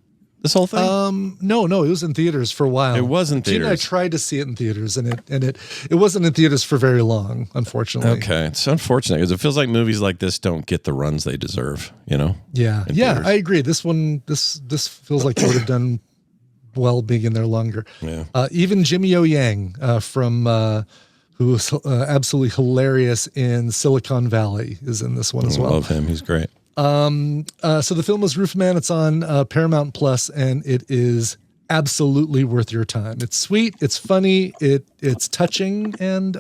This whole thing? No, it was in theaters for a while. It was in theaters. I tried to see it in theaters, and it wasn't in theaters for very long, unfortunately. Okay, it's unfortunate because it feels like movies like this don't get the runs they deserve. Yeah, theaters. I agree. This one, this feels like it would have done well being in there longer. Yeah. Even Jimmy O Yang from who was absolutely hilarious in Silicon Valley is in this one as well. I love him. He's great. So the film is Roofman. It's on Paramount Plus, and it is absolutely worth your time. It's sweet, it's funny, it's touching, and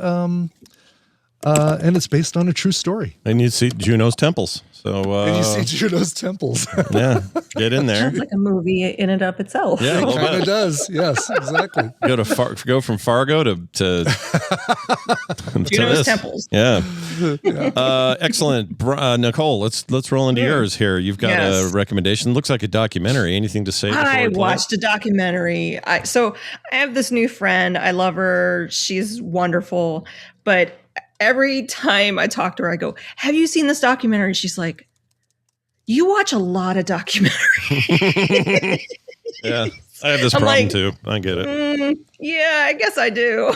and it's based on a true story. And you see Juno's temples. So and you see Juno's temples. Yeah, get in there. Sounds like a movie in and of itself. Yeah, It kind of does. Yes, exactly. Go from Fargo to Juno's temples. Yeah. Excellent. Nicole, let's roll into yours here. You've got a recommendation. Looks like a documentary. Anything to say? I watched a documentary. So I have this new friend. I love her. She's wonderful. But every time I talk to her, I go, "Have you seen this documentary?" She's like, "You watch a lot of documentaries." Yeah, I have this problem too. I get it. Yeah, I guess I do.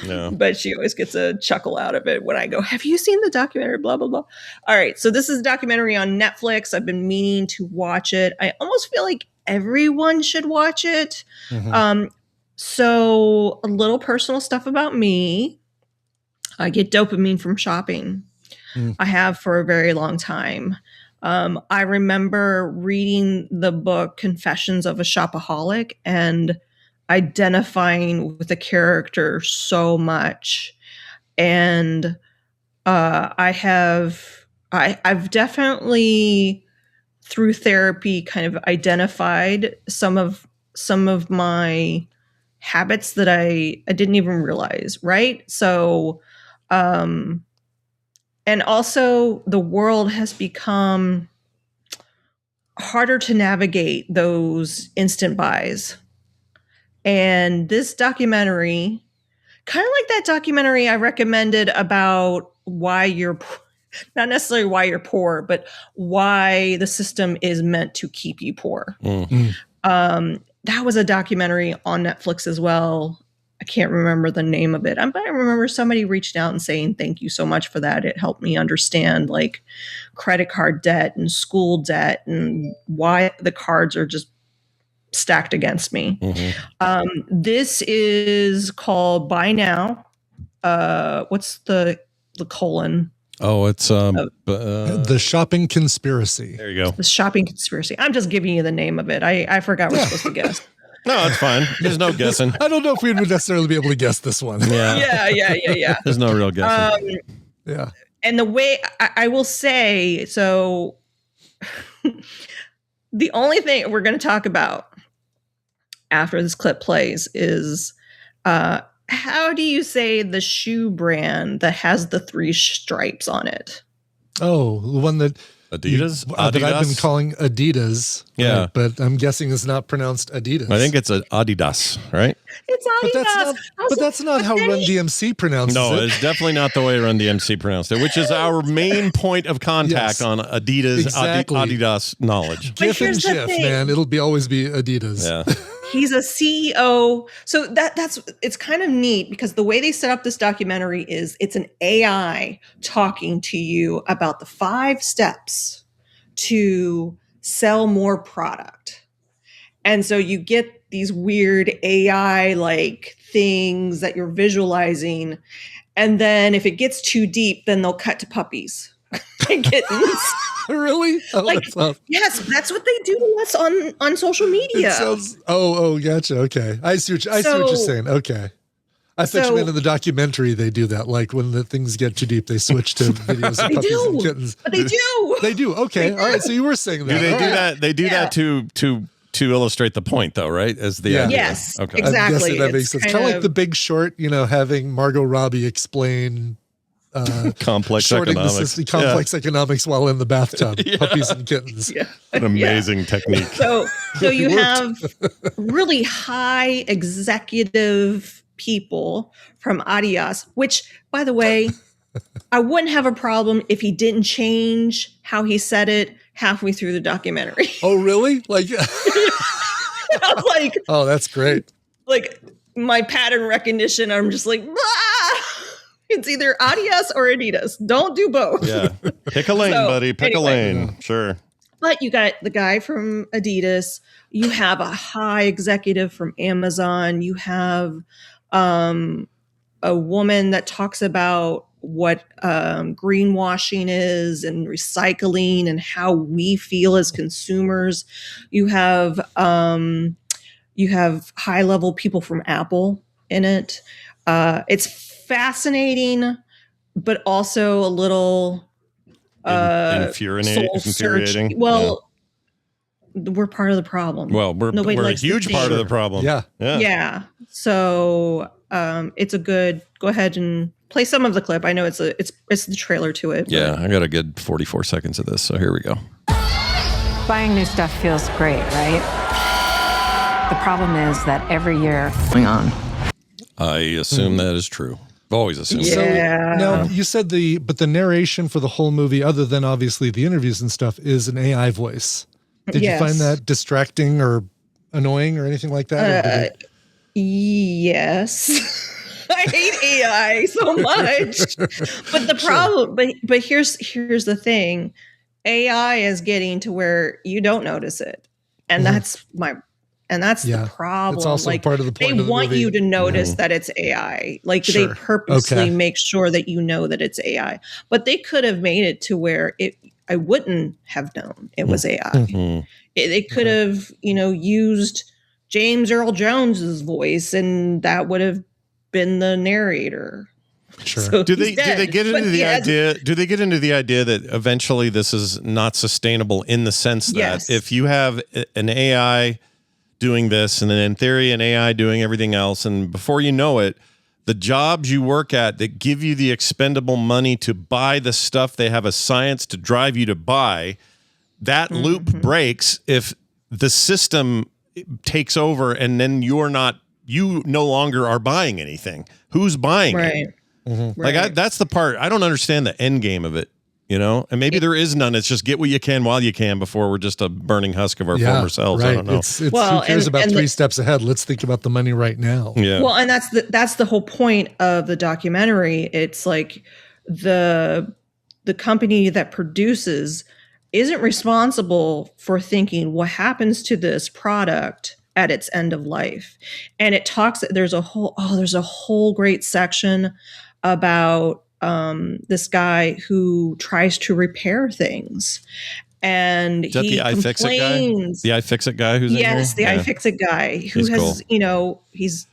Yeah. But she always gets a chuckle out of it when I go, "Have you seen the documentary?" Blah, blah, blah. All right. So this is a documentary on Netflix. I've been meaning to watch it. I almost feel like everyone should watch it. Mm-hmm. So a little personal stuff about me. I get dopamine from shopping. I have for a very long time. I remember reading the book Confessions of a Shopaholic and identifying with the character so much. And I've definitely through therapy kind of identified some of my habits that I didn't even realize, right? So and also the world has become harder to navigate those instant buys. And this documentary, kind of like that documentary I recommended about why you're, not necessarily why you're poor, but why the system is meant to keep you poor. That was a documentary on Netflix as well. I can't remember the name of it. But I remember somebody reached out and saying, "Thank you so much for that. It helped me understand like credit card debt and school debt and why the cards are just stacked against me." This is called Buy Now. What's the colon? Oh, it's The Shopping Conspiracy. There you go. The Shopping Conspiracy. I'm just giving you the name of it. I forgot we're supposed to guess. No, it's fine. There's no guessing. I don't know if we would necessarily be able to guess this one. Yeah. There's no real guessing. Yeah. And the way I will say, so the only thing we're going to talk about after this clip plays is how do you say the shoe brand that has the 3 stripes on it? Oh, the one that Adidas? that I've been calling Adidas. Yeah. Right, but I'm guessing it's not pronounced Adidas. I think it's Adidas, right? It's Adidas. But that's not how Run DMC pronounces No, it. it's definitely not the way Run DMC pronounced it, which is our main point of contact on Adidas, Exactly. Adidas knowledge. GIF and here's the GIF, thing. man. It'll always be Adidas. Yeah. He's a CEO. So that's it's kind of neat because the way they set up this documentary is it's an AI talking to you about the 5 steps to sell more product. And so you get these weird AI like things that you're visualizing. And then if it gets too deep, then they'll cut to puppies and kittens. Really? Oh, Like, yes, that's what they do to us on social media. It sounds. Oh, gotcha. Okay, I see what you're saying. Okay, I thought you meant in the documentary they do that. Like when the things get too deep, they switch to videos of puppies and kittens. But they do. They do. Okay, all right. So you were saying that. Do they All do right. that? They do that to illustrate the point, though, right? As the idea. Yes, Okay. exactly. I'm guessing that makes It's sense. Kind of like The Big Short. Having Margot Robbie explain Complex shorting economics. the system, complex economics while in the bathtub, puppies and kittens. Yeah. An amazing technique. So you have really high executive people from Adidas, which, by the way, I wouldn't have a problem if he didn't change how he said it halfway through the documentary. Oh, really? Like, I was like, oh, that's great. Like my pattern recognition, I'm just like, it's either Adidas or Adidas. Don't do both. Yeah. Pick a lane, buddy. Pick a lane. Sure. But you got the guy from Adidas. You have a high executive from Amazon. You have a woman that talks about what greenwashing is and recycling and how we feel as consumers. You have high level people from Apple in it. It's fascinating. but also a little infuriating. Well, we're part of the problem. Well, we're a huge part of the problem. Yeah. So it's a good. Go ahead and play some of the clip. I know it's the trailer to it. Yeah, I got a good 44 seconds of this. So here we go. Buying new stuff feels great, right? The problem is that every year going on. I assume that is true. I've always assumed. Yeah. Now you said the narration for the whole movie, other than obviously the interviews and stuff, is an AI voice. Did you find that distracting or annoying or anything like that? Yes. I hate AI so much. But the problem, but here's the thing. AI is getting to where you don't notice it. And that's the problem. It's also part of the point they of the want movie. you to notice that it's AI. Like they purposely make sure that you know that it's AI. But they could have made it to where I wouldn't have known it was AI. They could have, used James Earl Jones's voice, and that would have been the narrator. Sure. So Do they get into the idea? Do they get into the idea that eventually this is not sustainable in the sense that if you have an AI doing this, and then in theory an AI doing everything else, and before you know it, the jobs you work at that give you the expendable money to buy the stuff they have a science to drive you to buy, that loop breaks if the system takes over, and then you no longer are buying anything. Who's buying it? Like that's the part I don't understand the end game of it, and maybe there is none. It's just get what you can while you can before we're just a burning husk of our former selves. Right. I don't know. It's who cares about 3 steps ahead? Let's think about the money right now. Yeah. Well, and that's the whole point of the documentary. It's like the company that produces isn't responsible for thinking what happens to this product at its end of life. And it talks, there's a whole great section about this guy who tries to repair things. And is that the iFixit guy? The iFixit guy who's yes, the iFixit guy who he's has, cool. He's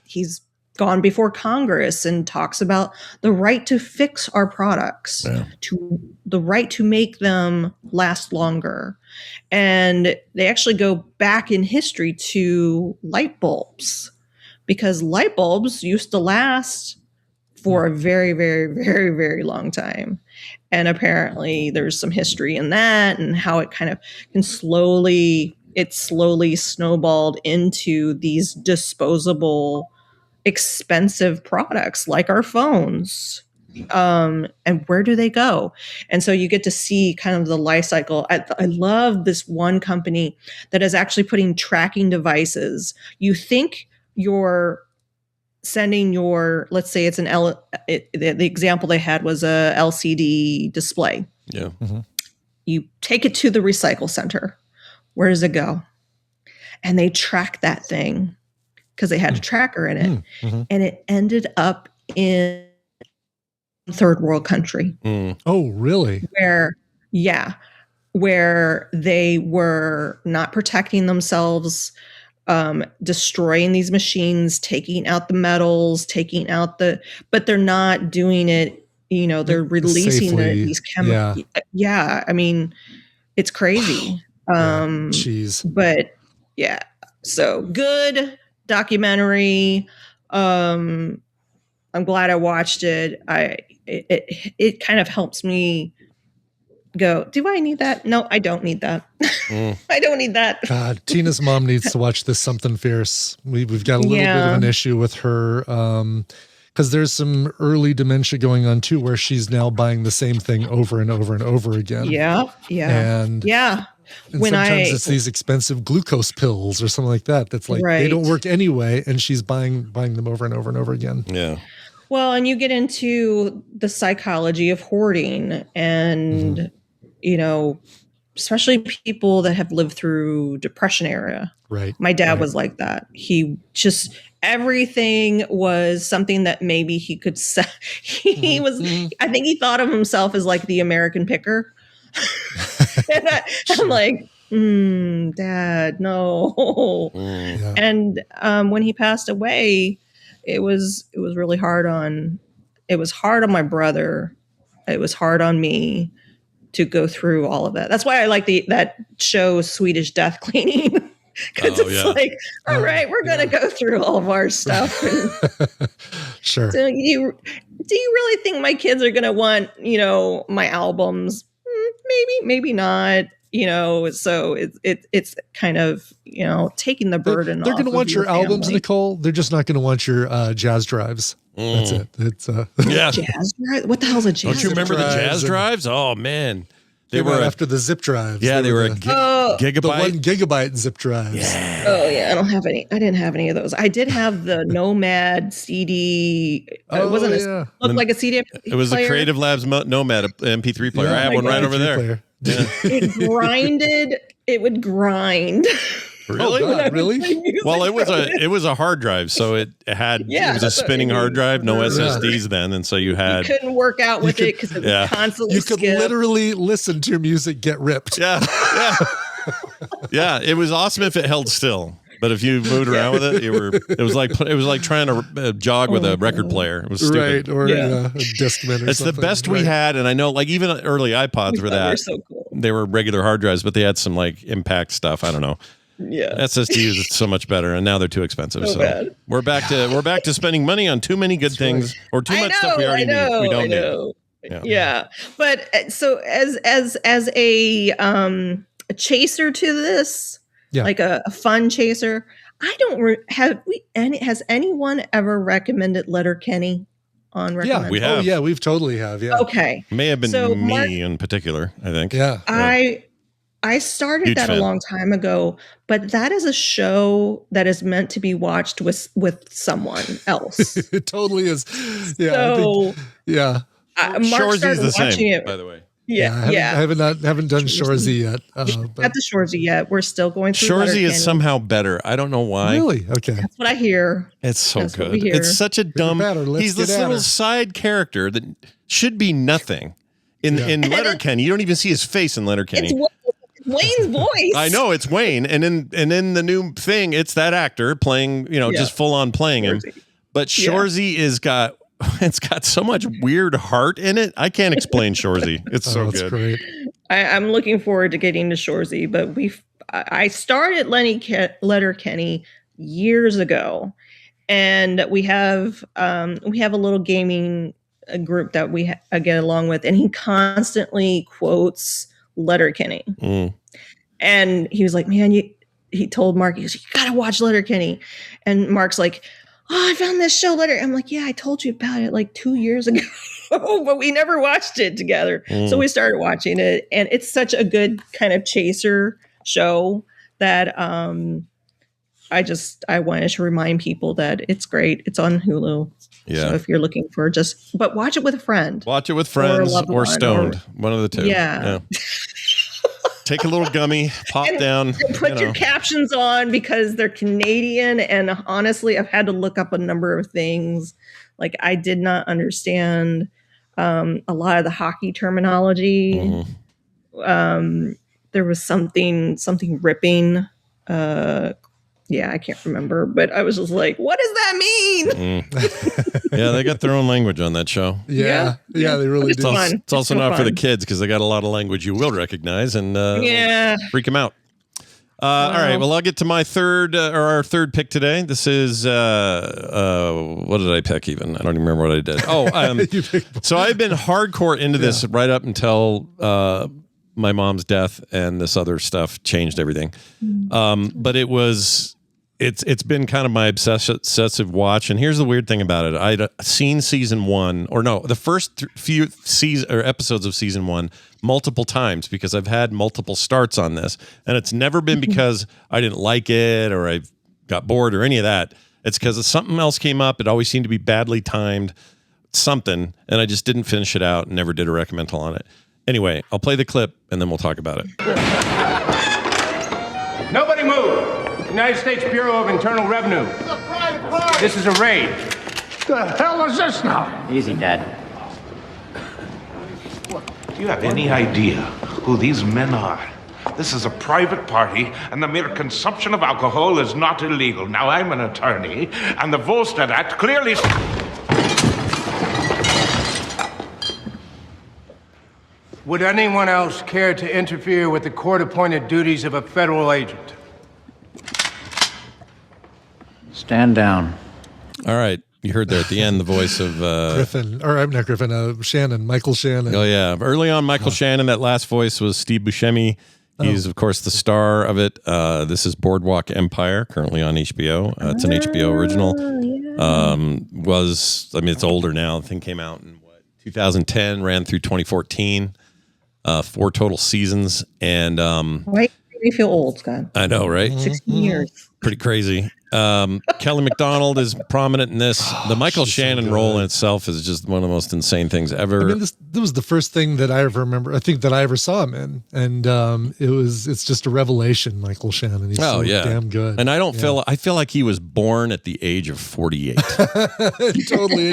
gone before Congress and talks about the right to fix our products, to the right to make them last longer. And they actually go back in history to light bulbs, because light bulbs used to last for a very, very, very, very long time. And apparently there's some history in that, and how it kind of slowly snowballed into these disposable, expensive products like our phones. And where do they go? And so you get to see kind of the life cycle. I love this one company that is actually putting tracking devices. You think you're sending let's say it's the example they had was a LCD display. Yeah. You take it to the recycle center. Where does it go? And they track that thing because they had a tracker in it. And it ended up in third world country. Oh, really? Where they were not protecting themselves, destroying these machines, taking out the metals, but they're not doing it, they're releasing these chemicals. Yeah. I mean, it's crazy. But yeah, so good documentary. I'm glad I watched it. It kind of helps me go, do I need that? No, I don't need that. I don't need that. God, Tina's mom needs to watch this Something Fierce. We've got a little bit of an issue with her because there's some early dementia going on too, where she's now buying the same thing over and over and over again. And sometimes it's these expensive glucose pills or something like that. That's like they don't work anyway, and she's buying them over and over and over again. Yeah. Well, and you get into the psychology of hoarding, and especially people that have lived through Depression era. Right. My dad was like that. He just, everything was something that maybe he could sell. I think he thought of himself as like the American picker. And I'm like, Dad, no. And when he passed away, it was really hard on my brother, it was hard on me to go through all of that. That's why I like that show Swedish Death Cleaning. Because it's like, all right, we're going to go through all of our stuff. Sure. So do you really think my kids are going to want, my albums? Maybe not. So it's kind of, taking the burden off. They're going to want your albums, family. Nicole. They're just not going to want your jazz drives. That's it. It's jazz drive. What the hell's a jazz? Don't you remember the jazz drives? Oh man, they were after the zip drives. Yeah, they were a gigabyte. The 1 gigabyte zip drives. Yeah. Oh yeah, I don't have any. I didn't have any of those. I did have the Nomad CD. It wasn't looked like a CD. It was player. the Creative Labs Nomad MP3 player. I have one right over there. Yeah. It would grind. Really? Oh, God, really? Well, it was a hard drive, so it was a spinning hard drive, no SSDs then, and so you couldn't work out with it because it was constantly. You could literally listen to your music get ripped. Yeah. Yeah, it was awesome if it held still, but if you moved around with it, it was like trying to jog with a record player. It was stupid. Right, or a Discman. It's the best we had, and I know like even early iPods were that. They were so cool. They were regular hard drives, but they had some like impact stuff. I don't know. Yeah, SSDs is so much better, and now they're too expensive. So bad. we're back to spending money on too many good things or too much stuff we already need. We don't need. Yeah, but so as a chaser to this, like a fun chaser, I don't has anyone ever recommended Letterkenny on recommend? Yeah, we have. Oh yeah, we've totally have. Yeah. Okay. May have been me in particular, I think. Yeah. I started Huge that fan. a long time ago, but that is a show that is meant to be watched with someone else. It totally is. Yeah. So, Mark Shoresy's started the watching same, it. by the way. I haven't done Shoresy yet. Not the Shoresy yet. We're still going through. Shoresy is somehow better. I don't know why. Really? Okay. That's what I hear. It's so That's what good. we hear. It's such a dumb. He's this little side character that should be nothing in Letterkenny. You don't even see his face in Letterkenny. It's Wayne's voice. I know it's Wayne, and in the new thing, it's that actor playing, just full on playing him. But Shoresy it's got so much weird heart in it. I can't explain Shoresy. It's so good. Great. I'm looking forward to getting to Shoresy, but I started Letterkenny years ago, and we have a little gaming group that we get along with, and he constantly quotes Letterkenny. And he was like, man, he told Mark, he goes, you gotta watch Letterkenny. And Mark's like, oh, I found this show I'm like, yeah, I told you about it like 2 years ago, but we never watched it together. So we started watching it, and it's such a good kind of chaser show that I wanted to remind people that it's great. It's on Hulu. Yeah. So if you're looking for but watch it with a friend. Watch it with friends or stoned. One of the two. Yeah. Take a little gummy, pop down. And put your captions on because they're Canadian. And honestly, I've had to look up a number of things. Like I did not understand a lot of the hockey terminology. There was something ripping. I can't remember, but I was just like, what does that mean? Yeah, they got their own language on that show. Yeah, they really do. It's also not for the kids because they got a lot of language you will recognize and freak them out. All right, well, I'll get to my our third pick today. This is, what did I pick even? I don't even remember what I did. So I've been hardcore into this right up until my mom's death, and this other stuff changed everything. But it's been kind of my obsessive watch. And here's the weird thing about it. I'd seen season one, the first few episodes of season one multiple times because I've had multiple starts on this. And it's never been because I didn't like it or I got bored or any of that. It's because something else came up. It always seemed to be badly timed, something. And I just didn't finish it out and never did a recommendal on it. Anyway, I'll play the clip and then we'll talk about it. Nobody move! United States Bureau of Internal Revenue. This is a private party. This is a raid. The hell is this now? Easy, Dad. Do you have any idea who these men are? This is a private party, and the mere consumption of alcohol is not illegal. Now, I'm an attorney, and the Volstead Act clearly... Would anyone else care to interfere with the court-appointed duties of a federal agent? Stand down. All right. You heard there at the end the voice of Griffin, or I'm not Griffin, Shannon, Michael Shannon. Oh yeah, early on, Michael Shannon. That last voice was Steve Buscemi. He's of course the star of it. This is Boardwalk Empire, currently on HBO. It's an HBO original. It's older now. The thing came out in 2010, ran through 2014. 4 total seasons, and Why do you feel old, Scott? I know, right? 16 years. Pretty crazy. Kelly MacDonald is prominent in this. The Michael Shannon role in itself is just one of the most insane things ever. I mean, this was the first thing that I ever remember. I think that I ever saw him in, and it's just a revelation. Michael Shannon. He's so damn good. And I feel like he was born at the age of 48. Totally,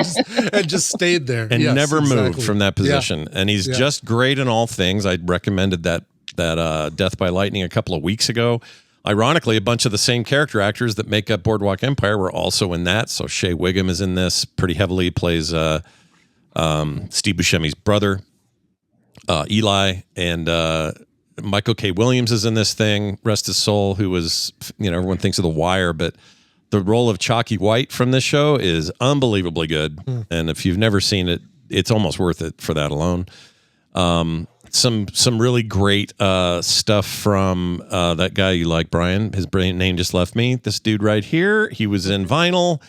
and just stayed there and never moved from that position. Yeah. And he's just great in all things. I recommended that Death by Lightning a couple of weeks ago. Ironically, a bunch of the same character actors that make up Boardwalk Empire were also in that. So Shea Wiggum is in this pretty heavily, plays Steve Buscemi's brother, Eli, and Michael K. Williams is in this thing, rest his soul, who was, everyone thinks of The Wire, but the role of Chalky White from this show is unbelievably good. And if you've never seen it, it's almost worth it for that alone. Some really great stuff from that guy you like, Brian. His name just left me. This dude right here. He was in Vinyl.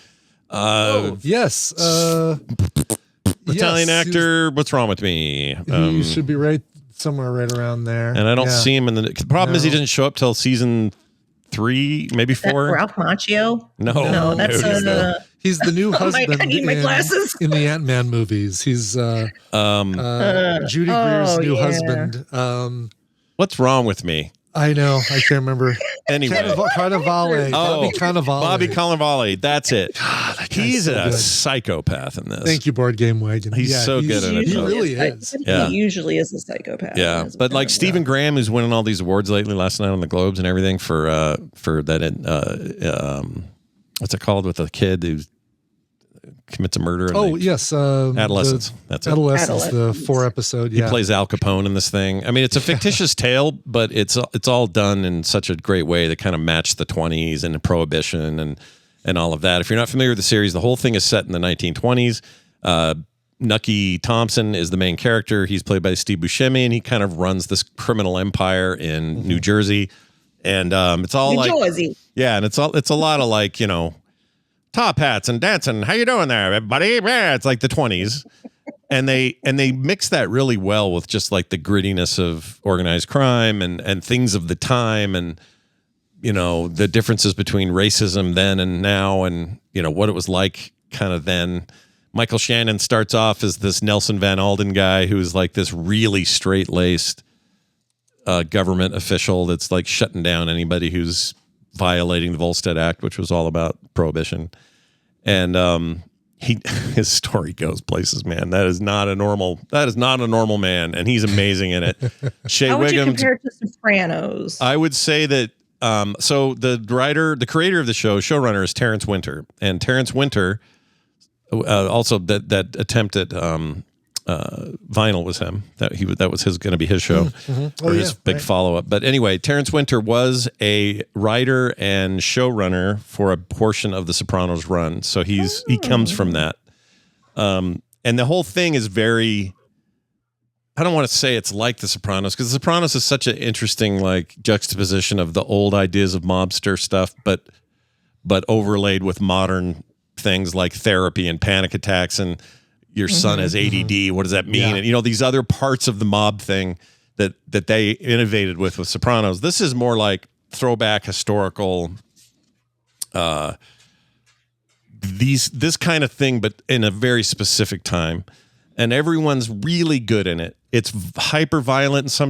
Yes. Italian actor. What's wrong with me? He should be somewhere right around there. And I don't see him in the problem is he didn't show up till season 3, maybe 4. Ralph Macchio? No, that's he's the new husband I need my glasses. in the Ant-Man movies. He's Judy Greer's new husband. What's wrong with me? I know. I can't remember. Anyway. Cannavale. Bobby Cannavale. Bobby Cannavale. That's it. God, he's so a good. psychopath in this. Thank you, Board Game Wagon. He's so good at it. He really is. He usually is a psychopath. Yeah, but like Stephen Graham, who's winning all these awards lately, last night on the Globes and everything for that. What's it called with the kid who commits a murder? Yes, Adolescence. That's it. Adolescence, the 4-episode. Yeah, he plays Al Capone in this thing. I mean, it's a fictitious tale, but it's all done in such a great way that kind of matched the 20s and Prohibition and all of that. If you're not familiar with the series, the whole thing is set in the 1920s. Nucky Thompson is the main character. He's played by Steve Buscemi, and he kind of runs this criminal empire in New Jersey. And it's all New Jersey. Yeah, and it's a lot of like, top hats and dancing. How you doing there, everybody? Yeah, it's like the 20s. And they mix that really well with just like the grittiness of organized crime and things of the time and the differences between racism then and now and what it was like kind of then. Michael Shannon starts off as this Nelson Van Alden guy who's like this really straight-laced government official that's like shutting down anybody who's violating the Volstead Act, which was all about prohibition. And his story goes places, man. That is not a normal man, and he's amazing in it. Shea How would you Wiggum, compare it to Sopranos? I would say that so the creator of the show, showrunner, is Terrence Winter, and Terrence Winter also that attempt at Vinyl was him. That was going to be his show or his big follow up. But anyway, Terrence Winter was a writer and showrunner for a portion of the Sopranos run, so he comes from that. And the whole thing is very. I don't want to say it's like the Sopranos because the Sopranos is such an interesting like juxtaposition of the old ideas of mobster stuff, but overlaid with modern things like therapy and panic attacks and your son has ADD. What does that mean? Yeah. And these other parts of the mob thing that they innovated with Sopranos. This is more like throwback historical, this kind of thing, but in a very specific time. And everyone's really good in it. It's hyper violent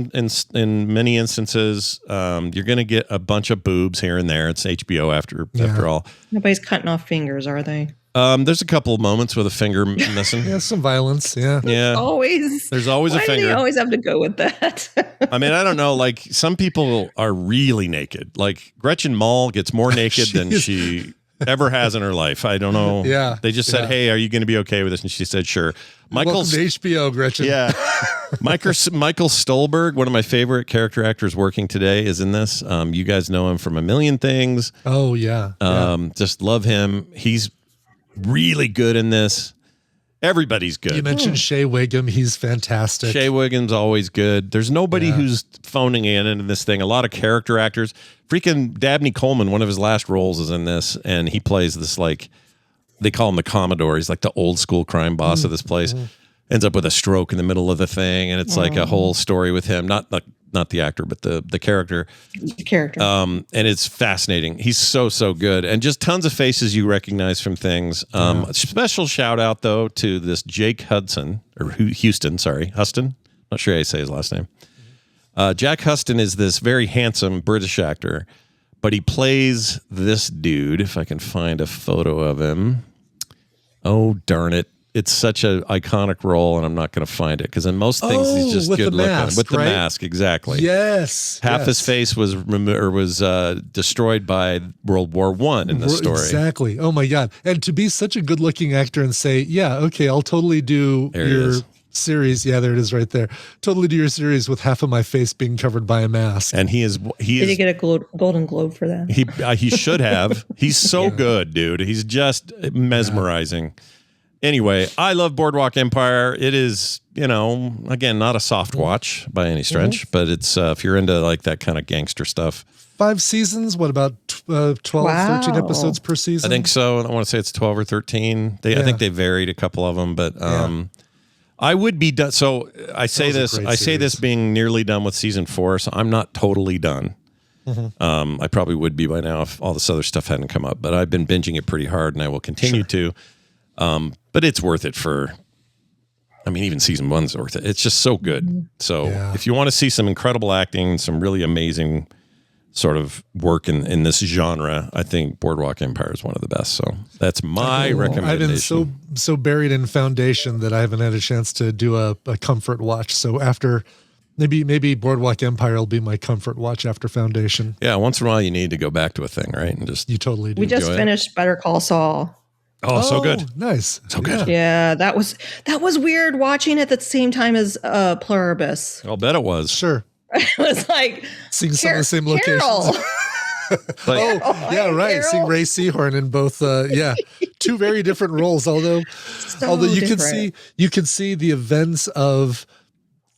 in many instances. You're going to get a bunch of boobs here and there. It's HBO after all. Nobody's cutting off fingers, are they? There's a couple of moments with a finger missing. Yeah, some violence. Yeah. There's always a finger. Why do they always have to go with that? I mean, I don't know. Like some people are really naked. Like Gretchen Mol gets more naked than she ever has in her life. I don't know. Yeah. They just said, "Hey, are you going to be okay with this?" And she said, "Sure." Welcome to HBO, Gretchen. Yeah. Michael Stolberg, one of my favorite character actors working today, is in this. You guys know him from a million things. Oh, yeah. Just love him. He's really good in this. Everybody's good. You mentioned Shea Wiggum. He's fantastic. Shea Wiggum's always good. There's nobody who's phoning in this thing. A lot of character actors. Freaking Dabney Coleman, one of his last roles is in this, and he plays this, like, they call him the Commodore. He's like the old school crime boss of this place. Ends up with a stroke in the middle of the thing, and it's like a whole story with him. Not the actor, but the character. The character. And it's fascinating. He's so good, and just tons of faces you recognize from things. Special shout out though to this Jake Huston. Not sure how you say his last name. Jack Huston is this very handsome British actor, but he plays this dude. If I can find a photo of him. Oh, darn it. It's such an iconic role, and I'm not going to find it because in most things he's just good looking. With the mask, exactly. Yes. Half his face was destroyed by World War I in the story. Exactly. Oh my God! And to be such a good-looking actor and say, "Yeah, okay, I'll totally do your series." Yeah, there it is, right there. Totally do your series with half of my face being covered by a mask. And he is. Did he get a Golden Globe for that? He should have. He's so good, dude. He's just mesmerizing. Anyway, I love Boardwalk Empire. It is, again, not a soft watch by any stretch, but it's if you're into like that kind of gangster stuff. 5 seasons. What about 12, 13 episodes per season? I think so. I want to say it's 12 or 13. I think they varied a couple of them, but I would be done. So I say this being nearly done with season 4, so I'm not totally done. I probably would be by now if all this other stuff hadn't come up, but I've been binging it pretty hard, and I will continue to. But it's worth it even season 1's worth it. It's just so good. So if you want to see some incredible acting, some really amazing sort of work in this genre, I think Boardwalk Empire is one of the best. So that's my recommendation. I've been so buried in Foundation that I haven't had a chance to do a comfort watch. So after maybe Boardwalk Empire will be my comfort watch after Foundation. Yeah, once in a while you need to go back to a thing, right? And just you totally do. We just finished Better Call Saul. Oh, so good. Nice. So good. Yeah, that was weird watching at the same time as Pluribus. I'll bet it was. Sure. It was like seeing some of the same locations. Right. Seeing Ray Seahorn in both. Two very different roles. Although you can see the events of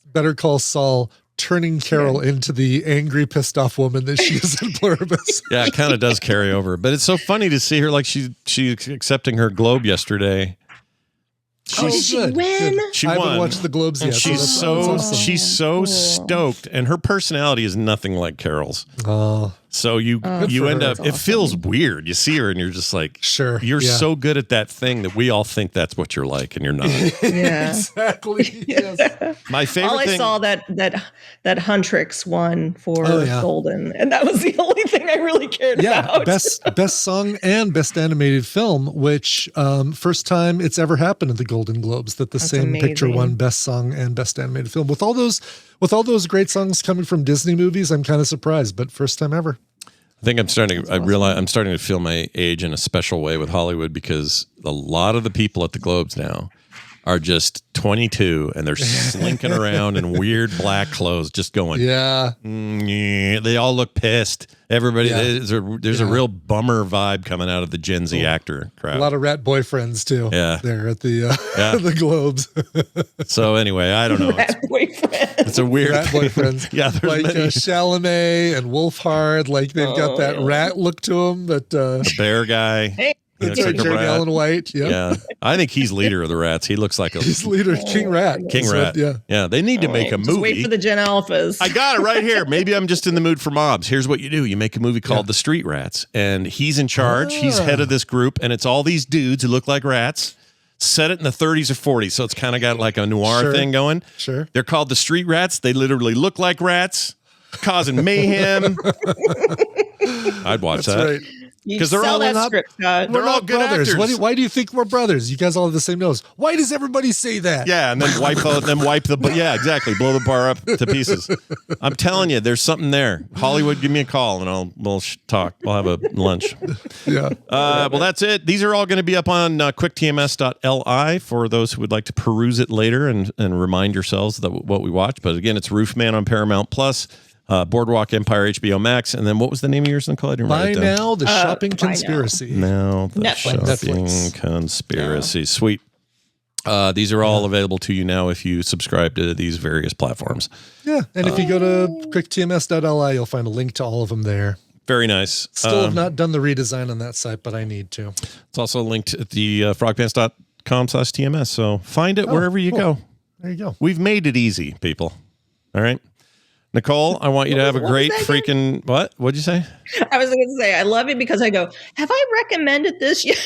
Better Call Saul turning Carol into the angry, pissed off woman that she is in Pluribus. Yeah, it kind of does carry over. But it's so funny to see her like she's accepting her Globe yesterday. Did she win? Good. She I won. haven't watched the Globes yet. She's she's so stoked, and her personality is nothing like Carol's. Oh. So you end up, it feels weird. You see her and you're just like, sure, you're so good at that thing that we all think that's what you're like, and you're not. Yeah, exactly. Yes. My favorite I thing. saw that Huntrix won for Golden, and that was the only thing I really cared about. Best song and best animated film, which first time it's ever happened at the Golden Globes that the same picture won best song and best animated film. With all those great songs coming from Disney movies, I'm kind of surprised, but first time ever. I think I'm starting to feel my age in a special way with Hollywood, because a lot of the people at the Globes now are just 22 and they're slinking around in weird black clothes, just going, they all look pissed. Everybody, there's a real bummer vibe coming out of the Gen Z actor crowd. A lot of rat boyfriends too. Yeah, there at the the Globes. So anyway, I don't know. It's a weird rat boyfriends. Yeah, there's like many. Chalamet and Wolfhard. Like they've got that rat look to them. But the bear guy. Hey. Jared Allen White. Yep. Yeah, I think he's leader of the rats. He looks like he's leader, King Rat. King Rat. Yeah. They need to make a movie. Just wait for the Gen Alphas. I got it right here. Maybe I'm just in the mood for mobs. Here's what you do: you make a movie called The Street Rats, and he's in charge. He's head of this group, and it's all these dudes who look like rats. Set it in the 30s or 40s, so it's kind of got like a noir thing going. Sure. They're called the Street Rats. They literally look like rats, causing mayhem. I'd watch that. Right. Because they're all that script, Scott. They're all good brothers. actors. Why do you think we're brothers? You guys all have the same nose. Why does everybody say that? Yeah, and then wipe the yeah, exactly. Blow the bar up to pieces. I'm telling you, there's something there. Hollywood, give me a call and we'll talk. We'll have a lunch. Yeah. Well, that's it. These are all going to be up on quicktms.li for those who would like to peruse it later and remind yourselves that what we watched. But again, it's Roofman on Paramount Plus. Boardwalk Empire, HBO Max, and then what was the name of yours, Nicole? I didn't write it down. Now, the shopping conspiracy. Now, the shopping conspiracy. Sweet. These are all available to you now if you subscribe to these various platforms. Yeah, and if you go to quicktms.li, you'll find a link to all of them there. Very nice. Still have not done the redesign on that site, but I need to. It's also linked at the frogpants.com/TMS, so find it wherever you go. There you go. We've made it easy, people. All right. Nicole, I want you to have a great freaking what? What'd you say? I was going to say I love it because I go, have I recommended this yet?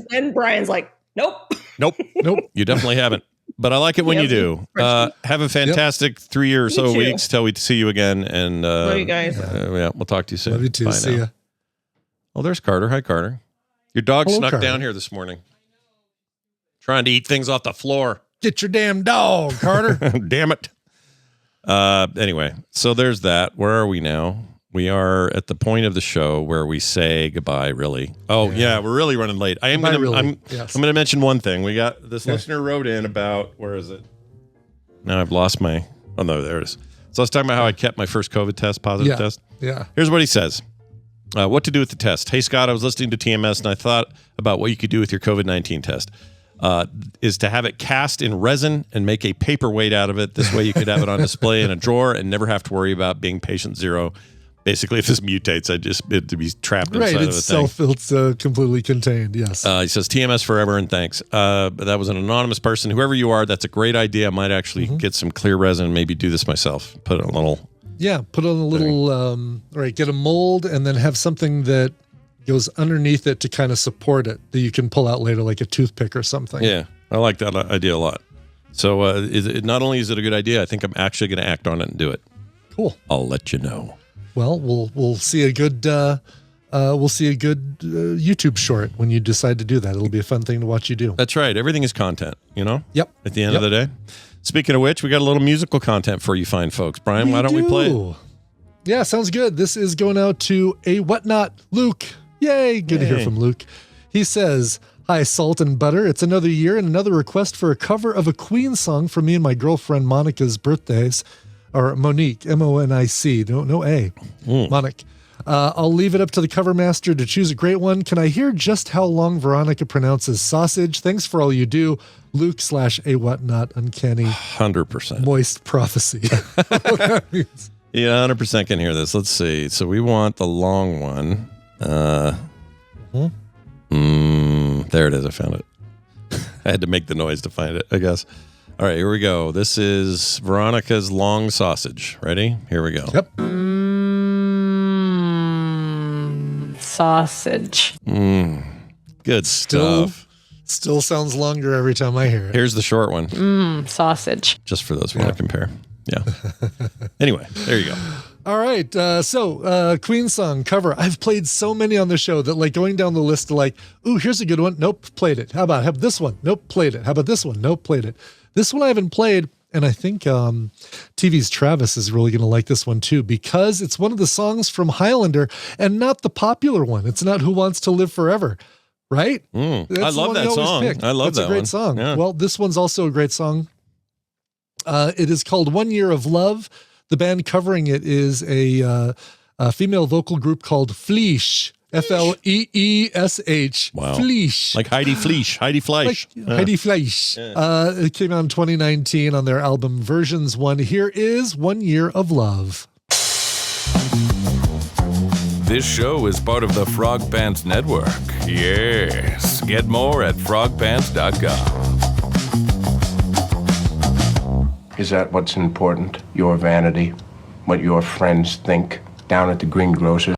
and Brian's like, nope. You definitely haven't. But I like it when you do. Have a fantastic 3 or so weeks till we see you again. And love you guys. Yeah, we'll talk to you soon. Love you too. Bye See ya. Oh, there's Carter. Hi, Carter. Your dog snuck Carter. down here this morning, trying to eat things off the floor. Get your damn dog, Carter. Damn it. Anyway, so there's that. Where are we now? We are at the point of the show where we say goodbye, really. Oh, yeah, we're really running late. I'm going to mention one thing. We got this listener wrote in about, where is it? Now I've lost my, oh no, there it is. So I was talking about how I kept my first COVID test, positive test. Yeah. Here's what he says. What to do with the test. Hey, Scott, I was listening to TMS and I thought about what you could do with your COVID-19 test. Is to have it cast in resin and make a paperweight out of it. This way you could have it on display in a drawer and never have to worry about being patient zero. Basically, if this mutates, it to be trapped inside of a thing. It's completely contained, yes. He says, TMS forever and thanks. But that was an anonymous person. Whoever you are, that's a great idea. I might actually get some clear resin and maybe do this myself. Put it on a little... Yeah, put on a little... get a mold and then have something that goes underneath it to kind of support it that you can pull out later, like a toothpick or something. Yeah, I like that idea a lot. So not only is it a good idea, I think I'm actually going to act on it and do it. Cool. I'll let you know. Well, we'll see a good YouTube short when you decide to do that. It'll be a fun thing to watch you do. That's right. Everything is content, you know? Yep. At the end of the day. Speaking of which, we got a little musical content for you fine folks. Brian, why don't we play it? Yeah, sounds good. This is going out to a whatnot, Luke. Yay. Good to hear from Luke. He says, hi, Salt and Butter. It's another year and another request for a cover of a Queen song for me and my girlfriend Monica's birthdays. Or Monique, M-O-N-I-C. No A. Monique. I'll leave it up to the cover master to choose a great one. Can I hear just how long Veronica pronounces sausage? Thanks for all you do. Luke / a whatnot uncanny 100% moist prophecy. Yeah, 100% can hear this. Let's see. So we want the long one. There it is. I found it. I had to make the noise to find it, I guess. All right, here we go. This is Veronica's long sausage. Ready? Here we go. Yep. Sausage. Good stuff. Still sounds longer every time I hear it. Here's the short one. Sausage. Just for those who want to compare. Yeah. Anyway, there you go. All right. So Queen song cover. I've played so many on the show that like going down the list to like, ooh, here's a good one. Nope, played it. How about this one? Nope, played it. How about this one? Nope, played it. This one I haven't played, and I think TV's Travis is really going to like this one too because it's one of the songs from Highlander and not the popular one. It's not Who Wants to Live Forever, right? I love that song. I love that one. It's a great song. Yeah. Well, this one's also a great song. It is called 1 Year of Love. The band covering it is a female vocal group called Fleisch. F-L-E-E-S-H. Wow. Fleisch. Like Heidi Fleisch. Heidi Fleisch. Heidi Fleisch. It came out in 2019 on their album Versions 1. Here is 1 Year of Love. This show is part of the Frog Pants Network. Yes. Get more at frogpants.com. Is that what's important? Your vanity? What your friends think? Down at the greengrocer's?